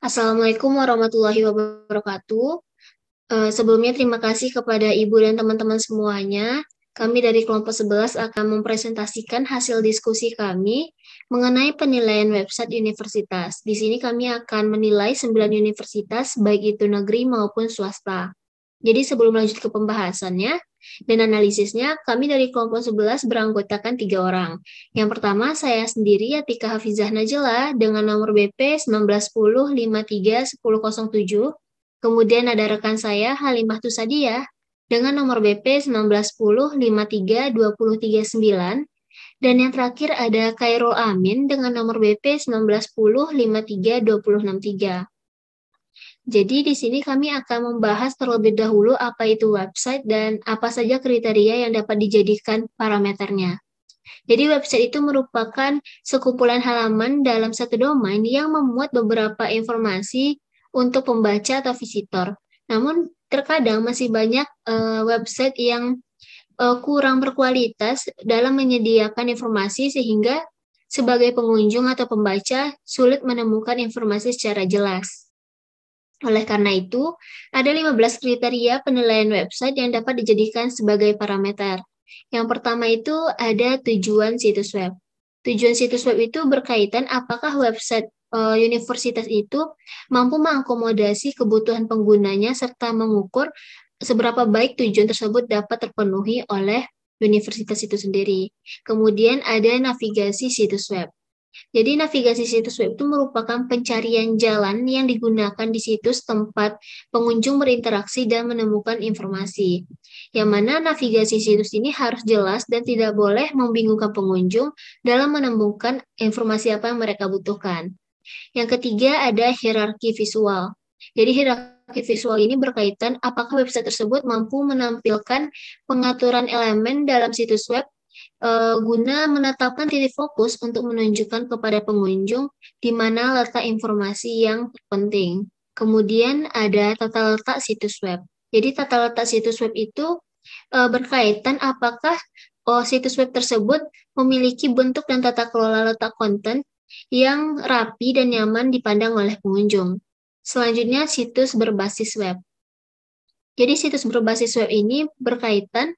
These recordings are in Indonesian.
Assalamualaikum warahmatullahi wabarakatuh. Sebelumnya terima kasih kepada Ibu dan teman-teman semuanya. Kami dari kelompok 11 akan mempresentasikan hasil diskusi kami mengenai penilaian website universitas. Di sini kami akan menilai 9 universitas, baik itu negeri maupun swasta. Jadi sebelum lanjut ke pembahasannya dan analisisnya, kami dari kelompok 11 beranggotakan 3 orang. Yang pertama, saya sendiri, Atika Hafizah Najela, dengan nomor BP 1910531007. Kemudian ada rekan saya, Halimah Tusadia, dengan nomor BP 1910532039. Dan yang terakhir ada Khairul Amin dengan nomor BP 1910532063. Jadi di sini kami akan membahas terlebih dahulu apa itu website dan apa saja kriteria yang dapat dijadikan parameternya. Jadi website itu merupakan sekumpulan halaman dalam satu domain yang memuat beberapa informasi untuk pembaca atau visitor. Namun terkadang masih banyak website yang kurang berkualitas dalam menyediakan informasi sehingga sebagai pengunjung atau pembaca sulit menemukan informasi secara jelas. Oleh karena itu, ada 15 kriteria penilaian website yang dapat dijadikan sebagai parameter. Yang pertama itu ada tujuan situs web. Tujuan situs web itu berkaitan apakah website universitas itu mampu mengakomodasi kebutuhan penggunanya serta mengukur seberapa baik tujuan tersebut dapat terpenuhi oleh universitas itu sendiri. Kemudian ada navigasi situs web. Jadi navigasi situs web itu merupakan pencarian jalan yang digunakan di situs tempat pengunjung berinteraksi dan menemukan informasi. Yang mana navigasi situs ini harus jelas dan tidak boleh membingungkan pengunjung dalam menemukan informasi apa yang mereka butuhkan. Yang ketiga ada hierarki visual. Jadi hierarki visual ini berkaitan apakah website tersebut mampu menampilkan pengaturan elemen dalam situs web guna menetapkan titik fokus untuk menunjukkan kepada pengunjung di mana letak informasi yang penting. Kemudian ada tata letak situs web. Jadi tata letak situs web itu berkaitan apakah situs web tersebut memiliki bentuk dan tata kelola letak konten yang rapi dan nyaman dipandang oleh pengunjung. Selanjutnya, situs berbasis web. Jadi situs berbasis web ini berkaitan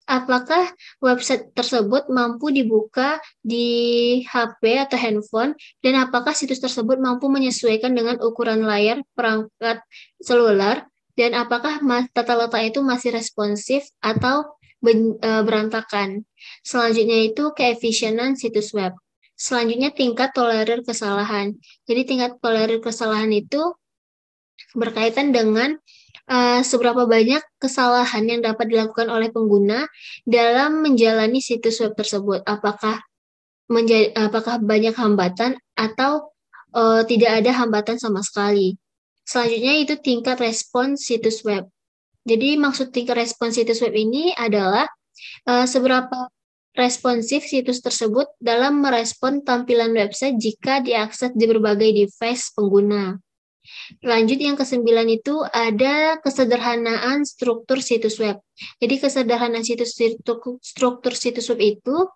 apakah website tersebut mampu dibuka di HP atau handphone, dan apakah situs tersebut mampu menyesuaikan dengan ukuran layar perangkat seluler, dan apakah tata letak itu masih responsif atau berantakan. Selanjutnya itu keefisienan situs web. Selanjutnya tingkat tolerir kesalahan. Jadi tingkat tolerir kesalahan itu berkaitan dengan seberapa banyak kesalahan yang dapat dilakukan oleh pengguna dalam menjalani situs web tersebut. Apakah banyak hambatan atau tidak ada hambatan sama sekali. Selanjutnya itu tingkat respons situs web. Jadi maksud tingkat respons situs web ini adalah seberapa responsif situs tersebut dalam merespon tampilan website jika diakses di berbagai device pengguna. Lanjut yang ke-9 itu ada kesederhanaan struktur situs web. Jadi kesederhanaan struktur situs web itu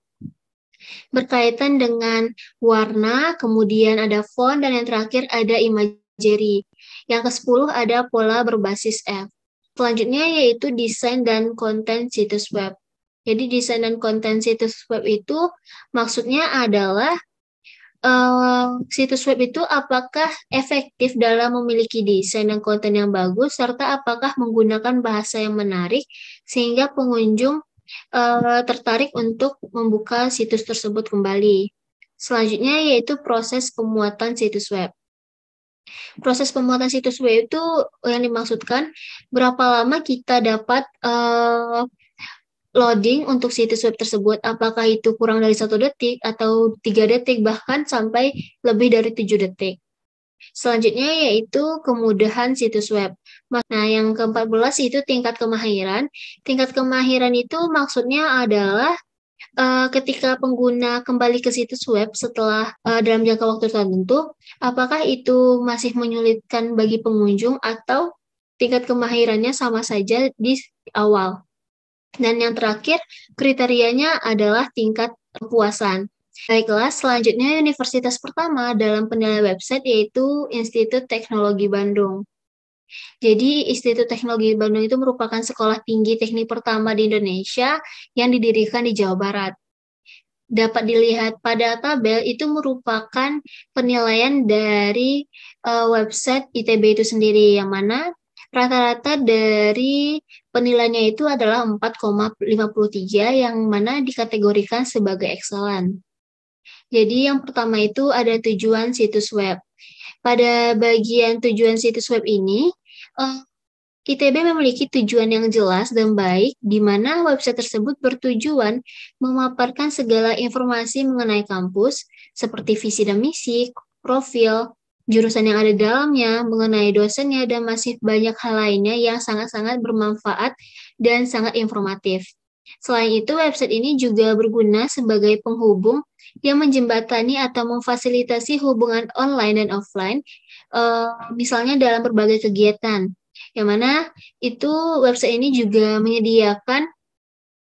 berkaitan dengan warna, kemudian ada font, dan yang terakhir ada imagery. Yang ke-10 ada pola berbasis app. Selanjutnya yaitu desain dan konten situs web. Jadi desain dan konten situs web itu maksudnya adalah situs web itu apakah efektif dalam memiliki desain dan konten yang bagus, serta apakah menggunakan bahasa yang menarik sehingga pengunjung tertarik untuk membuka situs tersebut kembali. Selanjutnya yaitu proses pemuatan situs web. Proses pemuatan situs web itu yang dimaksudkan berapa lama kita dapat loading untuk situs web tersebut, apakah itu kurang dari 1 detik atau 3 detik, bahkan sampai lebih dari 7 detik. Selanjutnya yaitu kemudahan situs web. Nah, yang ke-14 itu tingkat kemahiran. Tingkat kemahiran itu maksudnya adalah ketika pengguna kembali ke situs web setelah dalam jangka waktu tertentu, apakah itu masih menyulitkan bagi pengunjung atau tingkat kemahirannya sama saja di awal. Dan yang terakhir, kriterianya adalah tingkat kepuasan. Baiklah, selanjutnya universitas pertama dalam penilaian website yaitu Institut Teknologi Bandung. Jadi, Institut Teknologi Bandung itu merupakan sekolah tinggi teknik pertama di Indonesia yang didirikan di Jawa Barat. Dapat dilihat pada tabel itu merupakan penilaian dari website ITB itu sendiri, yang mana rata-rata dari penilaiannya itu adalah 4,53 yang mana dikategorikan sebagai excellent. Jadi yang pertama itu ada tujuan situs web. Pada bagian tujuan situs web ini, ITB memiliki tujuan yang jelas dan baik, di mana website tersebut bertujuan memaparkan segala informasi mengenai kampus, seperti visi dan misi, profil, jurusan yang ada di dalamnya, mengenai dosennya, dan masih banyak hal lainnya yang sangat-sangat bermanfaat dan sangat informatif. Selain itu, website ini juga berguna sebagai penghubung yang menjembatani atau memfasilitasi hubungan online dan offline, misalnya dalam berbagai kegiatan, yang mana itu website ini juga menyediakan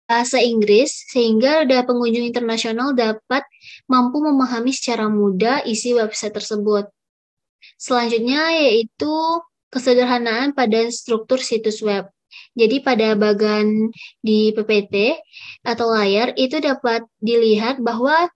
bahasa Inggris sehingga pengunjung internasional dapat mampu memahami secara mudah isi website tersebut. Selanjutnya yaitu kesederhanaan pada struktur situs web. Jadi pada bagian di PPT atau layar itu dapat dilihat bahwa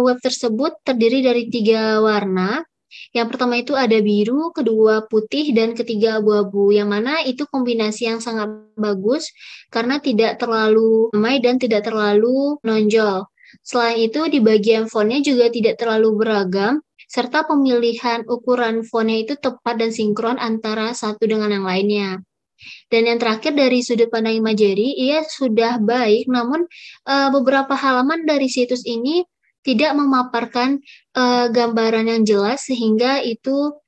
web tersebut terdiri dari 3 warna. Yang pertama itu ada biru, kedua putih, dan ketiga abu-abu. Yang mana itu kombinasi yang sangat bagus karena tidak terlalu ramai dan tidak terlalu menonjol. Selain itu di bagian fontnya juga tidak terlalu beragam, serta pemilihan ukuran fontnya itu tepat dan sinkron antara satu dengan yang lainnya. Dan yang terakhir dari sudut pandang imagery, ia sudah baik, namun beberapa halaman dari situs ini tidak memaparkan gambaran yang jelas sehingga itu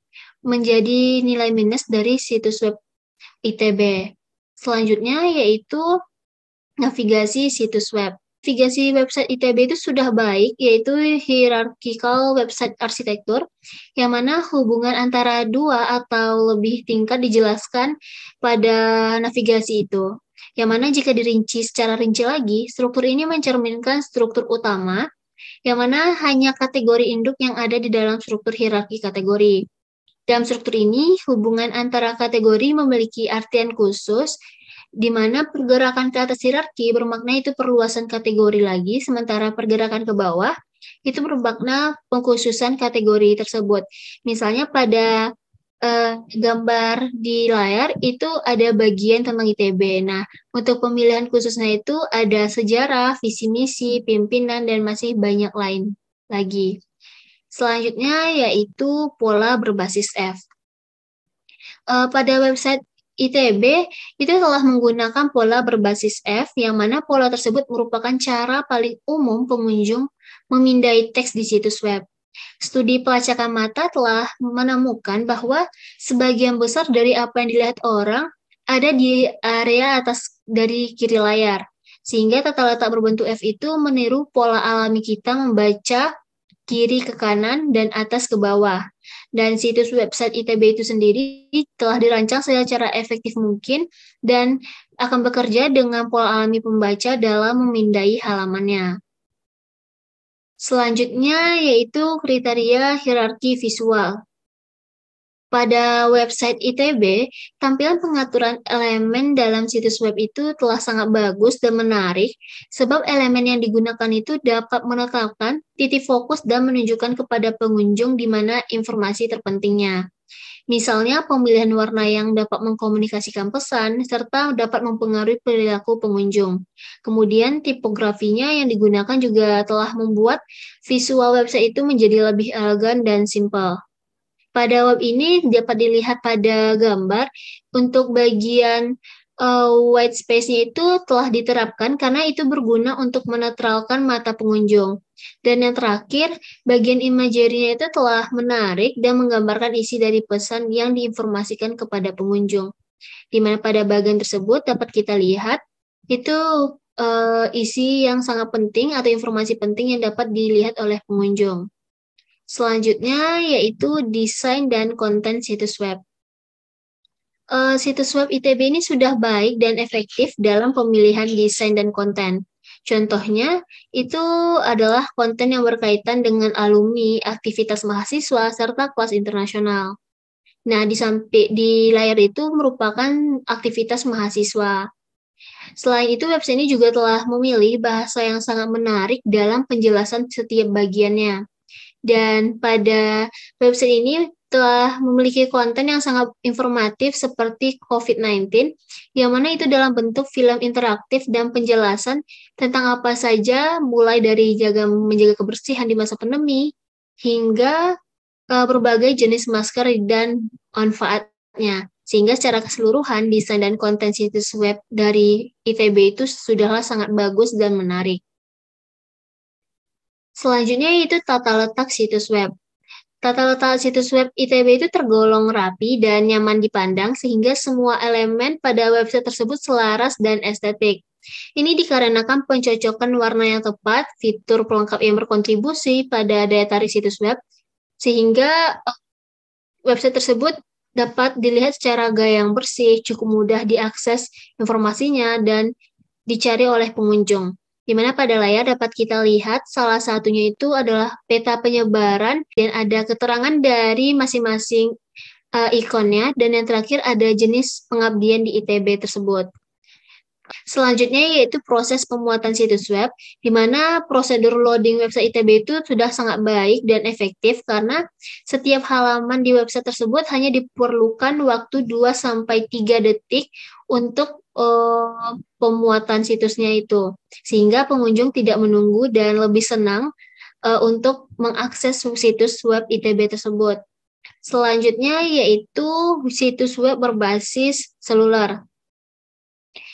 menjadi nilai minus dari situs web ITB. Selanjutnya yaitu navigasi situs web. Navigasi website ITB itu sudah baik, yaitu hierarchical website architecture, yang mana hubungan antara dua atau lebih tingkat dijelaskan pada navigasi itu. Yang mana jika dirinci secara rinci lagi, struktur ini mencerminkan struktur utama, yang mana hanya kategori induk yang ada di dalam struktur hierarki kategori. Dalam struktur ini, hubungan antara kategori memiliki artian khusus, di mana pergerakan ke atas hierarki bermakna itu perluasan kategori lagi, sementara pergerakan ke bawah itu bermakna pengkhususan kategori tersebut. Misalnya pada gambar di layar itu ada bagian tentang ITB. Nah, untuk pemilihan khususnya itu ada sejarah, visi misi, pimpinan, dan masih banyak lain lagi. Selanjutnya yaitu pola berbasis F. Pada website ITB itu telah menggunakan pola berbasis F, yang mana pola tersebut merupakan cara paling umum pengunjung memindai teks di situs web. Studi pelacakan mata telah menemukan bahwa sebagian besar dari apa yang dilihat orang ada di area atas dari kiri layar, sehingga tata letak berbentuk F itu meniru pola alami kita membaca kiri ke kanan dan atas ke bawah. Dan situs website ITB itu sendiri telah dirancang secara efektif mungkin dan akan bekerja dengan pola alami pembaca dalam memindai halamannya. Selanjutnya yaitu kriteria hierarki visual. Pada website ITB, tampilan pengaturan elemen dalam situs web itu telah sangat bagus dan menarik, sebab elemen yang digunakan itu dapat menetapkan titik fokus dan menunjukkan kepada pengunjung di mana informasi terpentingnya. Misalnya pemilihan warna yang dapat mengkomunikasikan pesan, serta dapat mempengaruhi perilaku pengunjung. Kemudian tipografinya yang digunakan juga telah membuat visual website itu menjadi lebih elegan dan simpel. Pada web ini dapat dilihat pada gambar, untuk bagian white space-nya itu telah diterapkan karena itu berguna untuk menetralkan mata pengunjung. Dan yang terakhir, bagian imagery-nya itu telah menarik dan menggambarkan isi dari pesan yang diinformasikan kepada pengunjung. Di mana pada bagian tersebut dapat kita lihat itu isi yang sangat penting atau informasi penting yang dapat dilihat oleh pengunjung. Selanjutnya yaitu desain dan konten situs web. Situs web ITB ini sudah baik dan efektif dalam pemilihan desain dan konten. Contohnya, itu adalah konten yang berkaitan dengan alumni, aktivitas mahasiswa, serta kelas internasional. Nah, di layar itu merupakan aktivitas mahasiswa. Selain itu, website ini juga telah memilih bahasa yang sangat menarik dalam penjelasan setiap bagiannya. Dan pada website ini telah memiliki konten yang sangat informatif seperti COVID-19, yang mana itu dalam bentuk film interaktif dan penjelasan tentang apa saja, mulai dari menjaga kebersihan di masa pandemi, hingga berbagai jenis masker dan manfaatnya. Sehingga secara keseluruhan, desain dan konten situs web dari ITB itu sudahlah sangat bagus dan menarik. Selanjutnya yaitu tata letak situs web. Tata letak situs web ITB itu tergolong rapi dan nyaman dipandang sehingga semua elemen pada website tersebut selaras dan estetik. Ini dikarenakan pencocokan warna yang tepat, fitur pelengkap yang berkontribusi pada daya tarik situs web, sehingga website tersebut dapat dilihat secara gaya yang bersih, cukup mudah diakses informasinya, dan dicari oleh pengunjung. Di mana pada layar dapat kita lihat salah satunya itu adalah peta penyebaran dan ada keterangan dari masing-masing ikonnya, dan yang terakhir ada jenis pengabdian di ITB tersebut. Selanjutnya yaitu proses pemuatan situs web, di mana prosedur loading website ITB itu sudah sangat baik dan efektif karena setiap halaman di website tersebut hanya diperlukan waktu 2-3 detik untuk pemuatan situsnya itu. Sehingga pengunjung tidak menunggu dan lebih senang untuk mengakses situs web ITB tersebut. Selanjutnya yaitu situs web berbasis seluler.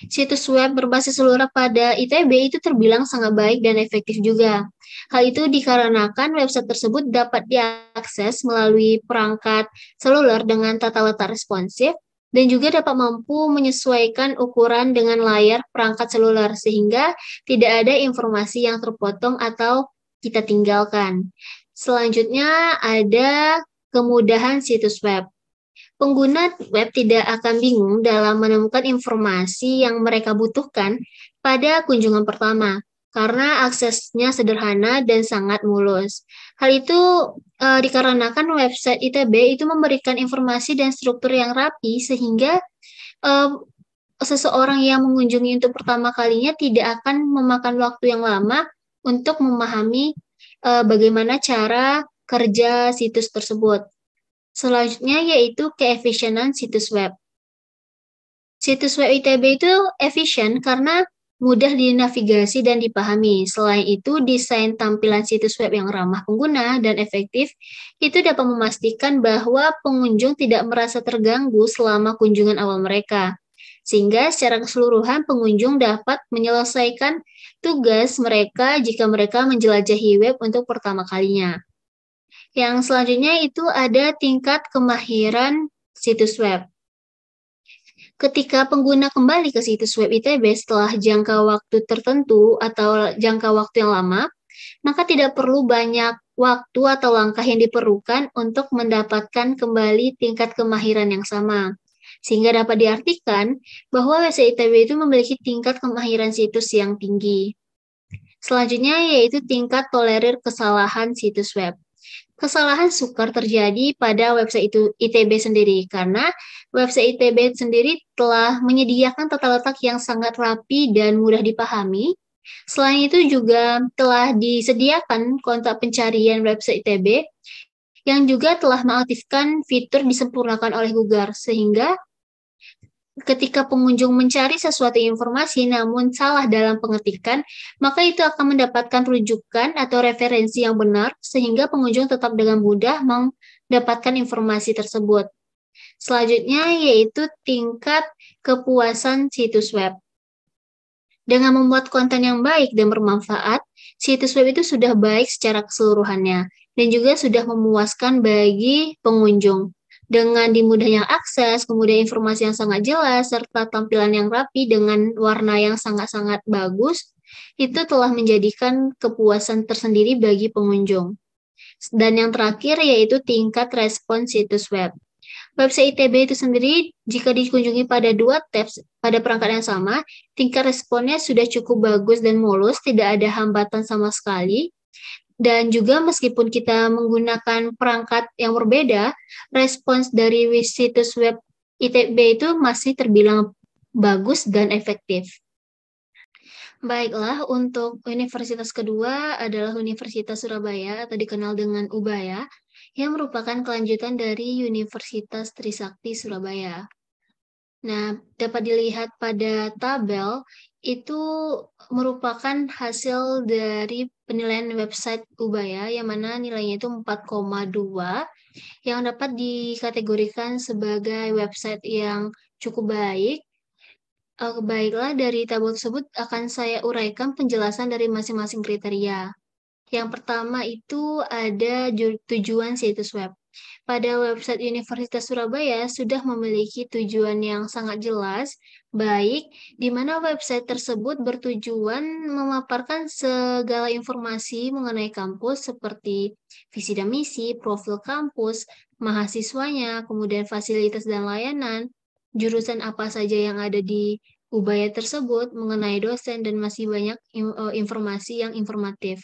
Situs web berbasis seluler pada ITB itu terbilang sangat baik dan efektif juga. Hal itu dikarenakan website tersebut dapat diakses melalui perangkat seluler dengan tata letak responsif dan juga dapat mampu menyesuaikan ukuran dengan layar perangkat seluler sehingga tidak ada informasi yang terpotong atau kita tinggalkan. Selanjutnya ada kemudahan situs web. Pengguna web tidak akan bingung dalam menemukan informasi yang mereka butuhkan pada kunjungan pertama, karena aksesnya sederhana dan sangat mulus. Hal itu dikarenakan website ITB itu memberikan informasi dan struktur yang rapi, sehingga seseorang yang mengunjungi untuk pertama kalinya tidak akan memakan waktu yang lama untuk memahami bagaimana cara kerja situs tersebut. Selanjutnya yaitu keefisienan situs web. Situs web ITB itu efisien karena mudah dinavigasi dan dipahami. Selain itu, desain tampilan situs web yang ramah pengguna dan efektif itu dapat memastikan bahwa pengunjung tidak merasa terganggu selama kunjungan awal mereka. Sehingga secara keseluruhan pengunjung dapat menyelesaikan tugas mereka jika mereka menjelajahi web untuk pertama kalinya. Yang selanjutnya itu ada tingkat kemahiran situs web. Ketika pengguna kembali ke situs web ITB setelah jangka waktu tertentu atau jangka waktu yang lama, maka tidak perlu banyak waktu atau langkah yang diperlukan untuk mendapatkan kembali tingkat kemahiran yang sama. Sehingga dapat diartikan bahwa website ITB itu memiliki tingkat kemahiran situs yang tinggi. Selanjutnya yaitu tingkat tolerir kesalahan situs web. Kesalahan sukar terjadi pada website itu ITB sendiri karena website ITB sendiri telah menyediakan tata letak yang sangat rapi dan mudah dipahami. Selain itu juga telah disediakan kontak pencarian website ITB yang juga telah mengaktifkan fitur disempurnakan oleh Google sehingga ketika pengunjung mencari sesuatu informasi namun salah dalam pengetikan, maka itu akan mendapatkan rujukan atau referensi yang benar sehingga pengunjung tetap dengan mudah mendapatkan informasi tersebut. Selanjutnya yaitu tingkat kepuasan situs web. Dengan membuat konten yang baik dan bermanfaat, situs web itu sudah baik secara keseluruhannya dan juga sudah memuaskan bagi pengunjung. Dengan dimudahnya akses, kemudian informasi yang sangat jelas, serta tampilan yang rapi dengan warna yang sangat-sangat bagus, itu telah menjadikan kepuasan tersendiri bagi pengunjung. Dan yang terakhir yaitu tingkat respons situs web. Website ITB itu sendiri, jika dikunjungi pada 2 tabs pada perangkat yang sama, tingkat responnya sudah cukup bagus dan mulus, tidak ada hambatan sama sekali. Dan juga meskipun kita menggunakan perangkat yang berbeda, respons dari situs web ITB itu masih terbilang bagus dan efektif. Baiklah, untuk universitas kedua adalah Universitas Surabaya atau dikenal dengan UBaya, yang merupakan kelanjutan dari Universitas Trisakti Surabaya. Nah, dapat dilihat pada tabel, itu merupakan hasil dari penilaian website Ubaya, yang mana nilainya itu 4,2, yang dapat dikategorikan sebagai website yang cukup baik. Baiklah, dari tabel tersebut akan saya uraikan penjelasan dari masing-masing kriteria. Yang pertama itu ada tujuan situs web. Pada website Universitas Surabaya sudah memiliki tujuan yang sangat jelas, baik, di mana website tersebut bertujuan memaparkan segala informasi mengenai kampus seperti visi dan misi, profil kampus, mahasiswanya, kemudian fasilitas dan layanan, jurusan apa saja yang ada di Ubaya tersebut, mengenai dosen, dan masih banyak informasi yang informatif.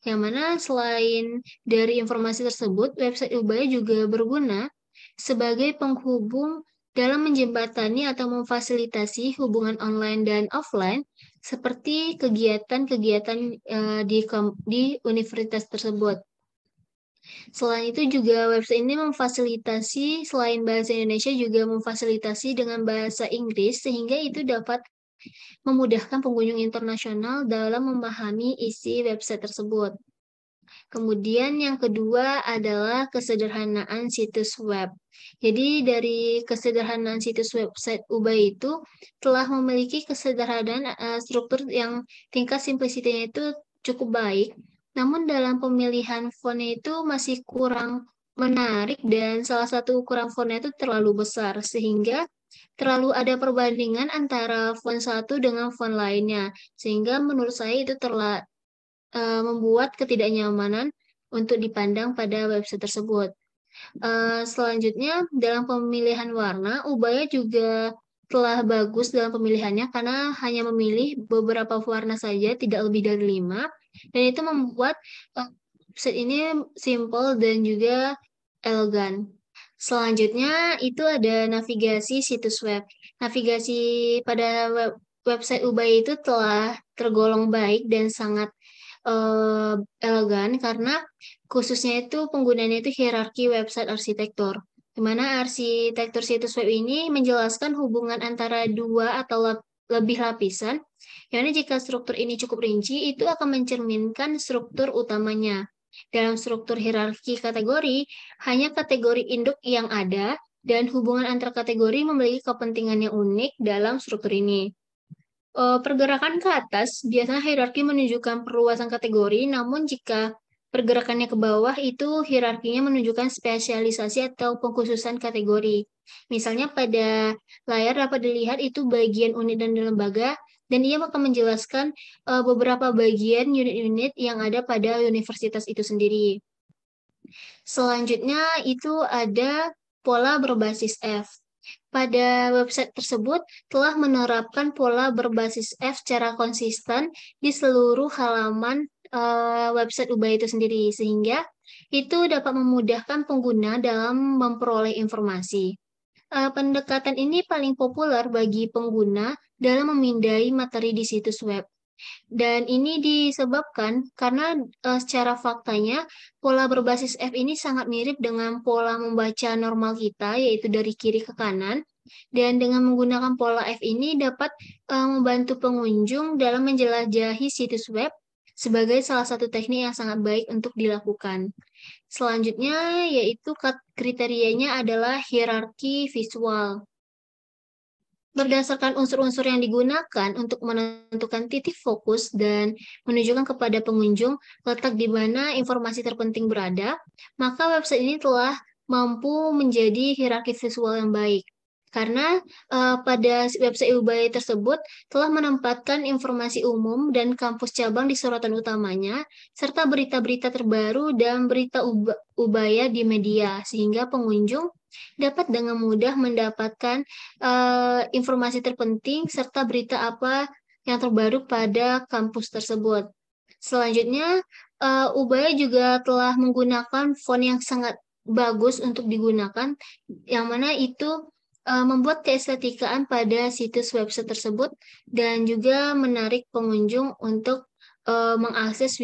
Yang mana selain dari informasi tersebut, website Ubaya juga berguna sebagai penghubung dalam menjembatani atau memfasilitasi hubungan online dan offline seperti kegiatan-kegiatan di universitas tersebut. Selain itu juga website ini memfasilitasi selain bahasa Indonesia juga memfasilitasi dengan bahasa Inggris sehingga itu dapat memudahkan pengunjung internasional dalam memahami isi website tersebut. Kemudian yang kedua adalah kesederhanaan situs web. Jadi dari kesederhanaan situs website Ubay itu telah memiliki kesederhanaan struktur yang tingkat simplicity-nya itu cukup baik. Namun dalam pemilihan fontnya itu masih kurang menarik dan salah satu ukuran fontnya itu terlalu besar sehingga terlalu ada perbandingan antara font satu dengan font lainnya. Sehingga menurut saya itu membuat ketidaknyamanan untuk dipandang pada website tersebut. Selanjutnya, dalam pemilihan warna, Ubaya juga telah bagus dalam pemilihannya karena hanya memilih beberapa warna saja, tidak lebih dari 5, dan itu membuat website ini simple dan juga elegan. Selanjutnya, itu ada navigasi situs web. Navigasi pada website Ubaya itu telah tergolong baik dan sangat elegan karena khususnya itu penggunaannya itu hierarki website arsitektur, di mana arsitektur situs web ini menjelaskan hubungan antara dua atau lebih lapisan, yang mana jika struktur ini cukup rinci, itu akan mencerminkan struktur utamanya. Dalam struktur hierarki kategori, hanya kategori induk yang ada, dan hubungan antar kategori memiliki kepentingan yang unik dalam struktur ini. Pergerakan ke atas, biasanya hierarki menunjukkan perluasan kategori, namun jika pergerakannya ke bawah, itu hierarkinya menunjukkan spesialisasi atau pengkhususan kategori. Misalnya pada layar dapat dilihat itu bagian unit dan lembaga, dan ia akan menjelaskan beberapa bagian unit-unit yang ada pada universitas itu sendiri. Selanjutnya itu ada pola berbasis F. Pada website tersebut telah menerapkan pola berbasis F secara konsisten di seluruh halaman website Ubay itu sendiri, sehingga itu dapat memudahkan pengguna dalam memperoleh informasi. Pendekatan ini paling populer bagi pengguna dalam memindai materi di situs web. Dan ini disebabkan karena secara faktanya pola berbasis F ini sangat mirip dengan pola membaca normal kita, yaitu dari kiri ke kanan. Dan dengan menggunakan pola F ini dapat membantu pengunjung dalam menjelajahi situs web sebagai salah satu teknik yang sangat baik untuk dilakukan. Selanjutnya yaitu kriterianya adalah hierarki visual. Berdasarkan unsur-unsur yang digunakan untuk menentukan titik fokus dan menunjukkan kepada pengunjung letak di mana informasi terpenting berada, maka website ini telah mampu menjadi hierarki visual yang baik. Karena pada website Ubaya tersebut telah menempatkan informasi umum dan kampus cabang di sorotan utamanya, serta berita-berita terbaru dan berita Ubaya di media, sehingga pengunjung dapat dengan mudah mendapatkan informasi terpenting serta berita apa yang terbaru pada kampus tersebut. Selanjutnya, Ubaya juga telah menggunakan font yang sangat bagus untuk digunakan, yang mana itu membuat keestetikaan pada situs website tersebut dan juga menarik pengunjung untuk mengakses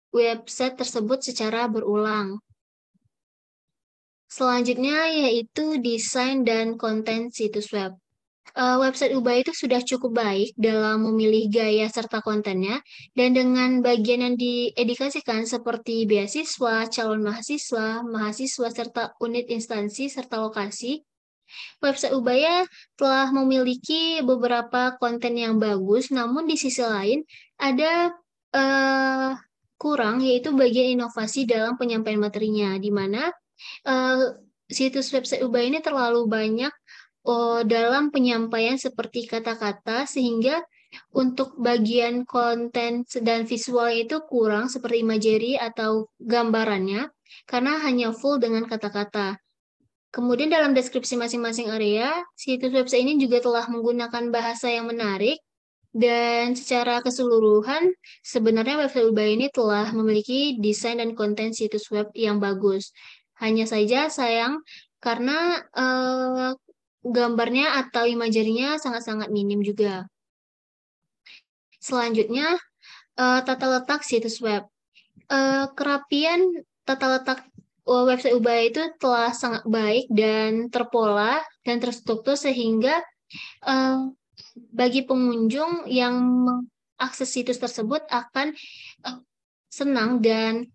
website tersebut secara berulang. Selanjutnya yaitu desain dan konten situs web. Website Ubaya itu sudah cukup baik dalam memilih gaya serta kontennya, dan dengan bagian yang diedukasikan seperti beasiswa, calon mahasiswa, mahasiswa, serta unit instansi serta lokasi, website Ubaya telah memiliki beberapa konten yang bagus, namun di sisi lain ada eh, kurang, yaitu bagian inovasi dalam penyampaian materinya, di mana eh, situs website Ubaya ini terlalu banyak dalam penyampaian seperti kata-kata, sehingga untuk bagian konten dan visual itu kurang seperti imagery atau gambarannya karena hanya full dengan kata-kata. Kemudian dalam deskripsi masing-masing area, situs website ini juga telah menggunakan bahasa yang menarik, dan secara keseluruhan sebenarnya website Ubaya ini telah memiliki desain dan konten situs web yang bagus. Hanya saja sayang karena gambarnya atau imajerinya sangat-sangat minim juga. Selanjutnya, tata letak situs web. Kerapian tata letak website Ubaya itu telah sangat baik dan terpola dan terstruktur, sehingga eh, bagi pengunjung yang mengakses situs tersebut akan eh, senang dan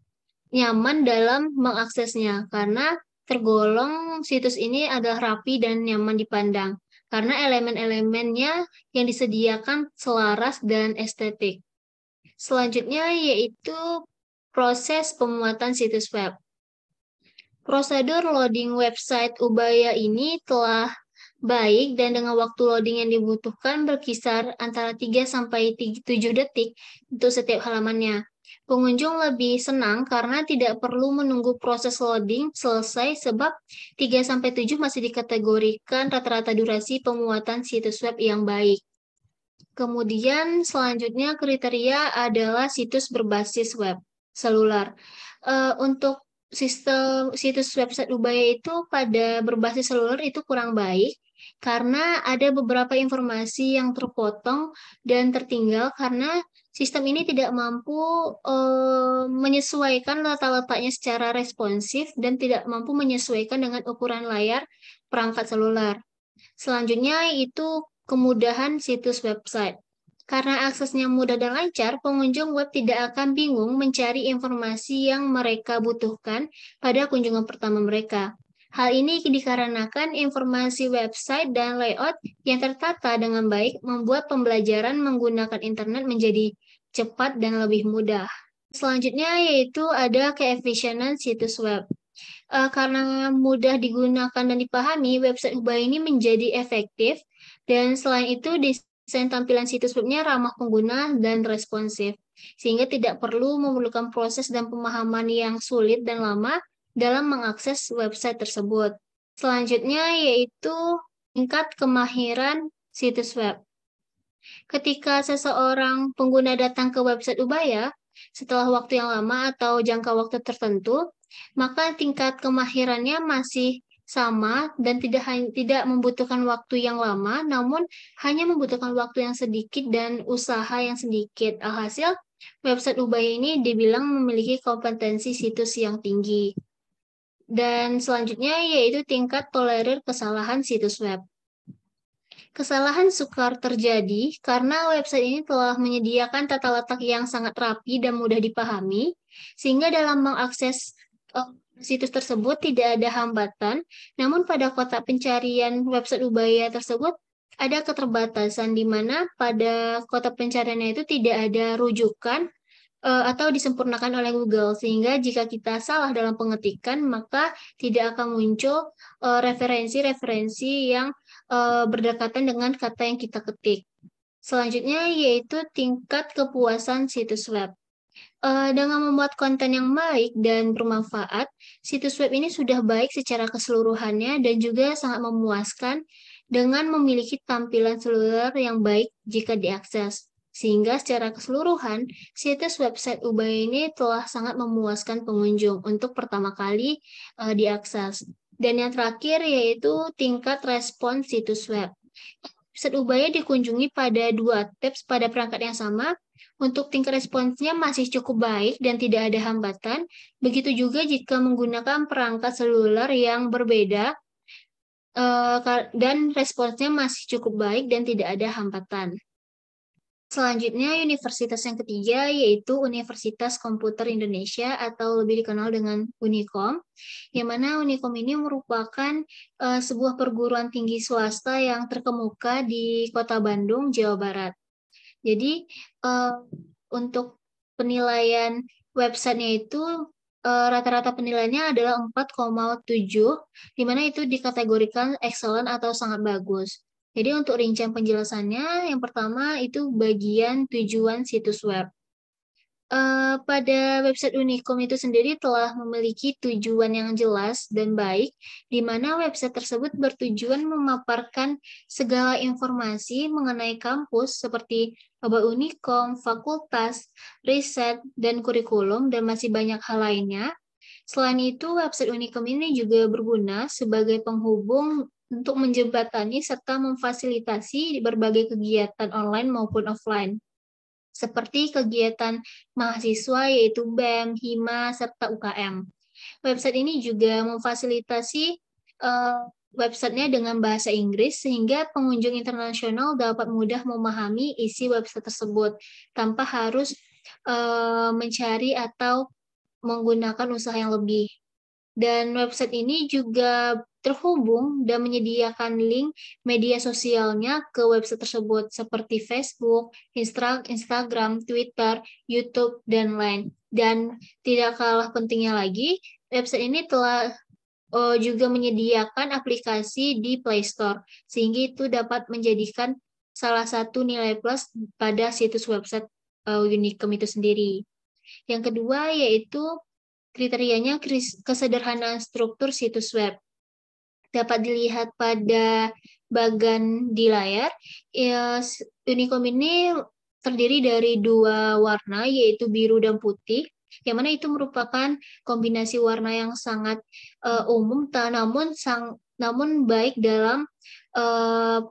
nyaman dalam mengaksesnya karena tergolong situs ini adalah rapi dan nyaman dipandang karena elemen-elemennya yang disediakan selaras dan estetik. Selanjutnya yaitu proses pemuatan situs web. Prosedur loading website Ubaya ini telah baik dan dengan waktu loading yang dibutuhkan berkisar antara 3 sampai 7 detik untuk setiap halamannya. Pengunjung lebih senang karena tidak perlu menunggu proses loading selesai sebab 3 sampai 7 masih dikategorikan rata-rata durasi pemuatan situs web yang baik. Kemudian selanjutnya kriteria adalah situs berbasis web seluler. Untuk sistem situs website Ubaya itu pada berbasis seluler itu kurang baik karena ada beberapa informasi yang terpotong dan tertinggal karena sistem ini tidak mampu menyesuaikan letak-letaknya secara responsif dan tidak mampu menyesuaikan dengan ukuran layar perangkat seluler. Selanjutnya itu kemudahan situs website. Karena aksesnya mudah dan lancar, pengunjung web tidak akan bingung mencari informasi yang mereka butuhkan pada kunjungan pertama mereka. Hal ini dikarenakan informasi website dan layout yang tertata dengan baik membuat pembelajaran menggunakan internet menjadi cepat dan lebih mudah. Selanjutnya yaitu ada keefisienan situs web. Karena mudah digunakan dan dipahami, website Ubaya ini menjadi efektif, dan selain itu desain tampilan situs webnya ramah pengguna dan responsif, sehingga tidak perlu memerlukan proses dan pemahaman yang sulit dan lama dalam mengakses website tersebut. Selanjutnya yaitu tingkat kemahiran situs web. Ketika seseorang pengguna datang ke website Ubaya, setelah waktu yang lama atau jangka waktu tertentu, maka tingkat kemahirannya masih sama dan tidak membutuhkan waktu yang lama, namun hanya membutuhkan waktu yang sedikit dan usaha yang sedikit. Alhasil, website Ubaya ini dibilang memiliki kompetensi situs yang tinggi. Dan selanjutnya yaitu tingkat tolerir kesalahan situs web. Kesalahan sukar terjadi karena website ini telah menyediakan tata letak yang sangat rapi dan mudah dipahami, sehingga dalam mengakses situs tersebut tidak ada hambatan. Namun pada kotak pencarian website Ubaya tersebut ada keterbatasan di mana pada kotak pencariannya itu tidak ada rujukan atau disempurnakan oleh Google, sehingga jika kita salah dalam pengetikan maka tidak akan muncul referensi-referensi yang berdekatan dengan kata yang kita ketik. Selanjutnya yaitu tingkat kepuasan situs web. Dengan membuat konten yang baik dan bermanfaat, situs web ini sudah baik secara keseluruhannya dan juga sangat memuaskan dengan memiliki tampilan seluler yang baik jika diakses. Sehingga secara keseluruhan, situs website Ubaya ini telah sangat memuaskan pengunjung untuk pertama kali diakses. Dan yang terakhir yaitu tingkat respons situs web. Website Ubaya dikunjungi pada 2 tabs pada perangkat yang sama. Untuk tingkat responsnya masih cukup baik dan tidak ada hambatan. Begitu juga jika menggunakan perangkat seluler yang berbeda dan responsnya masih cukup baik dan tidak ada hambatan. Selanjutnya, universitas yang ketiga yaitu Universitas Komputer Indonesia atau lebih dikenal dengan Unikom, yang mana Unikom ini merupakan sebuah perguruan tinggi swasta yang terkemuka di Kota Bandung, Jawa Barat. Jadi, untuk penilaian websitenya itu rata-rata penilaiannya adalah 4,7, di mana itu dikategorikan excellent atau sangat bagus. Jadi untuk rincian penjelasannya, yang pertama itu bagian tujuan situs web. Pada website Unikom itu sendiri telah memiliki tujuan yang jelas dan baik, di mana website tersebut bertujuan memaparkan segala informasi mengenai kampus seperti lomba Unikom, fakultas, riset, dan kurikulum, dan masih banyak hal lainnya. Selain itu, website Unikom ini juga berguna sebagai penghubung untuk menjembatani serta memfasilitasi berbagai kegiatan online maupun offline, seperti kegiatan mahasiswa yaitu BEM, HIMA, serta UKM. Website ini juga memfasilitasi websitenya dengan bahasa Inggris sehingga pengunjung internasional dapat mudah memahami isi website tersebut tanpa harus mencari atau menggunakan usaha yang lebih. Dan website ini juga terhubung dan menyediakan link media sosialnya ke website tersebut seperti Facebook, Instagram, Twitter, YouTube, dan lain. Dan tidak kalah pentingnya lagi, website ini telah juga menyediakan aplikasi di Play Store, sehingga itu dapat menjadikan salah satu nilai plus pada situs website Unikom itu sendiri. Yang kedua yaitu kriterianya kesederhanaan struktur situs web. Dapat dilihat pada bagan di layar, Unikom ini terdiri dari 2 warna, yaitu biru dan putih, yang mana itu merupakan kombinasi warna yang sangat umum, namun baik dalam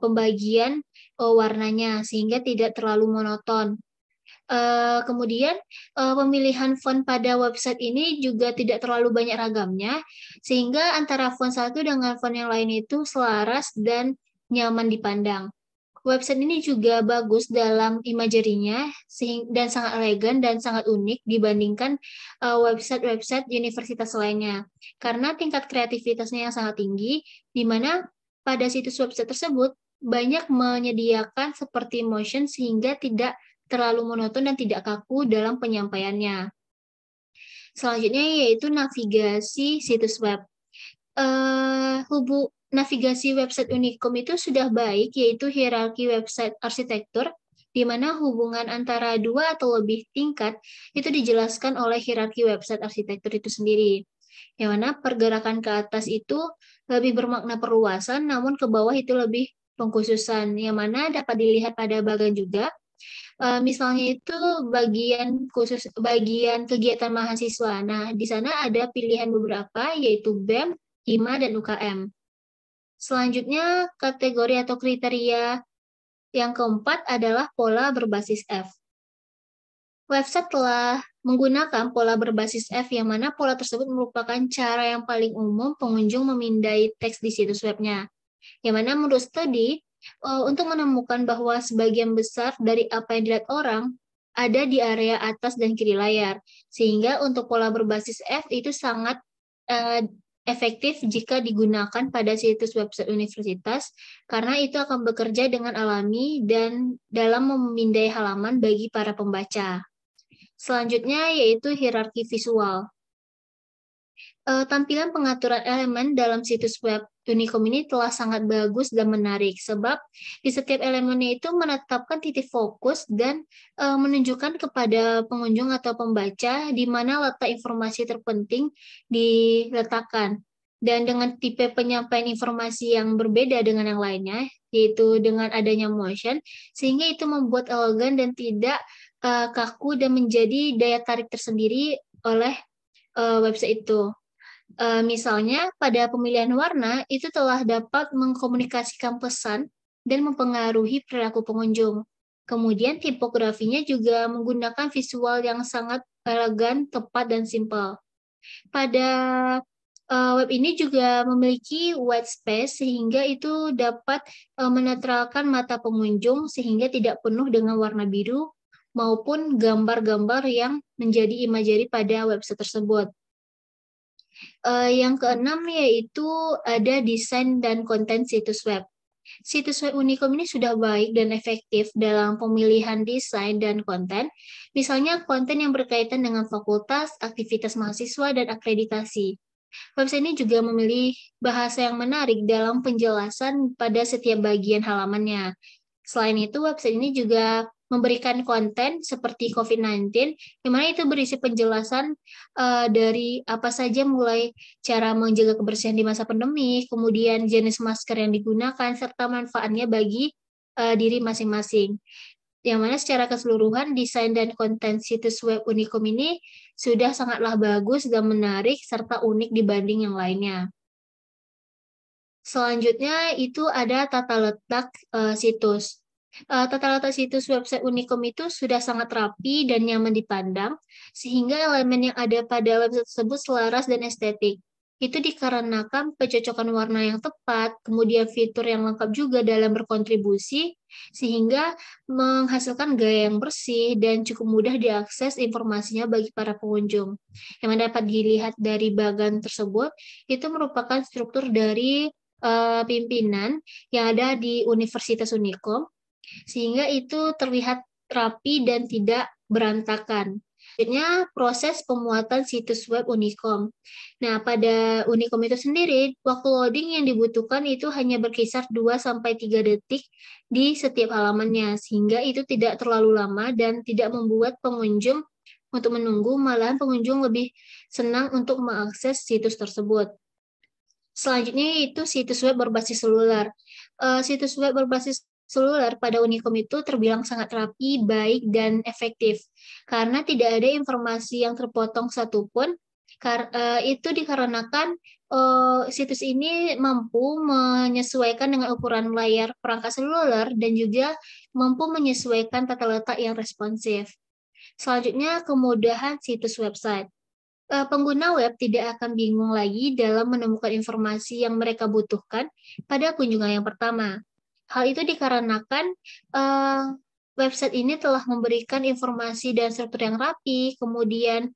pembagian warnanya, sehingga tidak terlalu monoton. Kemudian pemilihan font pada website ini juga tidak terlalu banyak ragamnya, sehingga antara font satu dengan font yang lain itu selaras dan nyaman dipandang. Website ini juga bagus dalam imagery-nya dan sangat elegan dan sangat unik dibandingkan website-website universitas lainnya. Karena tingkat kreativitasnya yang sangat tinggi, di mana pada situs website tersebut banyak menyediakan seperti motion sehingga tidak terlalu monoton dan tidak kaku dalam penyampaiannya. Selanjutnya yaitu navigasi situs web. Navigasi website Unikom itu sudah baik, yaitu hierarki website arsitektur, di mana hubungan antara 2 atau lebih tingkat itu dijelaskan oleh hierarki website arsitektur itu sendiri. Yang mana pergerakan ke atas itu lebih bermakna perluasan, namun ke bawah itu lebih pengkhususan, yang mana dapat dilihat pada bagian juga. Misalnya itu bagian kegiatan mahasiswa. Nah, di sana ada pilihan beberapa yaitu BEM, HIMA, dan UKM. Selanjutnya, kategori atau kriteria yang keempat adalah pola berbasis F. Website telah menggunakan pola berbasis F, yang mana pola tersebut merupakan cara yang paling umum pengunjung memindai teks di situs webnya. Yang mana menurut studi, untuk menemukan bahwa sebagian besar dari apa yang dilihat orang ada di area atas dan kiri layar. Sehingga untuk pola berbasis F itu sangat efektif jika digunakan pada situs website universitas, karena itu akan bekerja dengan alami dan dalam memindai halaman bagi para pembaca. Selanjutnya yaitu hierarki visual. Tampilan pengaturan elemen dalam situs web Unicom ini telah sangat bagus dan menarik, sebab di setiap elemennya itu menetapkan titik fokus dan menunjukkan kepada pengunjung atau pembaca di mana letak informasi terpenting diletakkan. Dan dengan tipe penyampaian informasi yang berbeda dengan yang lainnya, yaitu dengan adanya motion, sehingga itu membuat elegan dan tidak kaku dan menjadi daya tarik tersendiri oleh website itu. Misalnya, pada pemilihan warna, itu telah dapat mengkomunikasikan pesan dan mempengaruhi perilaku pengunjung. Kemudian, tipografinya juga menggunakan visual yang sangat elegan, tepat, dan simpel. Pada web ini juga memiliki white space, sehingga itu dapat menetralkan mata pengunjung sehingga tidak penuh dengan warna biru maupun gambar-gambar yang menjadi imagery pada website tersebut. Yang keenam yaitu ada desain dan konten situs web. Situs web Unicom ini sudah baik dan efektif dalam pemilihan desain dan konten, misalnya konten yang berkaitan dengan fakultas, aktivitas mahasiswa, dan akreditasi. Website ini juga memilih bahasa yang menarik dalam penjelasan pada setiap bagian halamannya. Selain itu, website ini juga memberikan konten seperti COVID-19, yang mana itu berisi penjelasan dari apa saja mulai cara menjaga kebersihan di masa pandemi, kemudian jenis masker yang digunakan, serta manfaatnya bagi diri masing-masing. Yang mana secara keseluruhan desain dan konten situs web Unicom ini sudah sangatlah bagus dan menarik serta unik dibanding yang lainnya. Selanjutnya itu ada tata letak situs. Tata letak situs website Unicom itu sudah sangat rapi dan nyaman dipandang, sehingga elemen yang ada pada website tersebut selaras dan estetik. Itu dikarenakan pencocokan warna yang tepat, kemudian fitur yang lengkap juga dalam berkontribusi, sehingga menghasilkan gaya yang bersih dan cukup mudah diakses informasinya bagi para pengunjung. Yang dapat dilihat dari bagan tersebut, itu merupakan struktur dari pimpinan yang ada di Universitas Unicom, sehingga itu terlihat rapi dan tidak berantakan. Selanjutnya, proses pemuatan situs web Unicom. Nah, pada Unicom itu sendiri, waktu loading yang dibutuhkan itu hanya berkisar 2-3 detik di setiap halamannya, sehingga itu tidak terlalu lama dan tidak membuat pengunjung untuk menunggu, malahan pengunjung lebih senang untuk mengakses situs tersebut. Selanjutnya itu situs web berbasis seluler. Situs web berbasis seluler pada Unicom itu terbilang sangat rapi, baik, dan efektif karena tidak ada informasi yang terpotong satupun. Itu dikarenakan situs ini mampu menyesuaikan dengan ukuran layar perangkat seluler dan juga mampu menyesuaikan tata letak yang responsif. Selanjutnya, kemudahan situs website. Pengguna web tidak akan bingung lagi dalam menemukan informasi yang mereka butuhkan pada kunjungan yang pertama. Hal itu dikarenakan website ini telah memberikan informasi dan struktur yang rapi, kemudian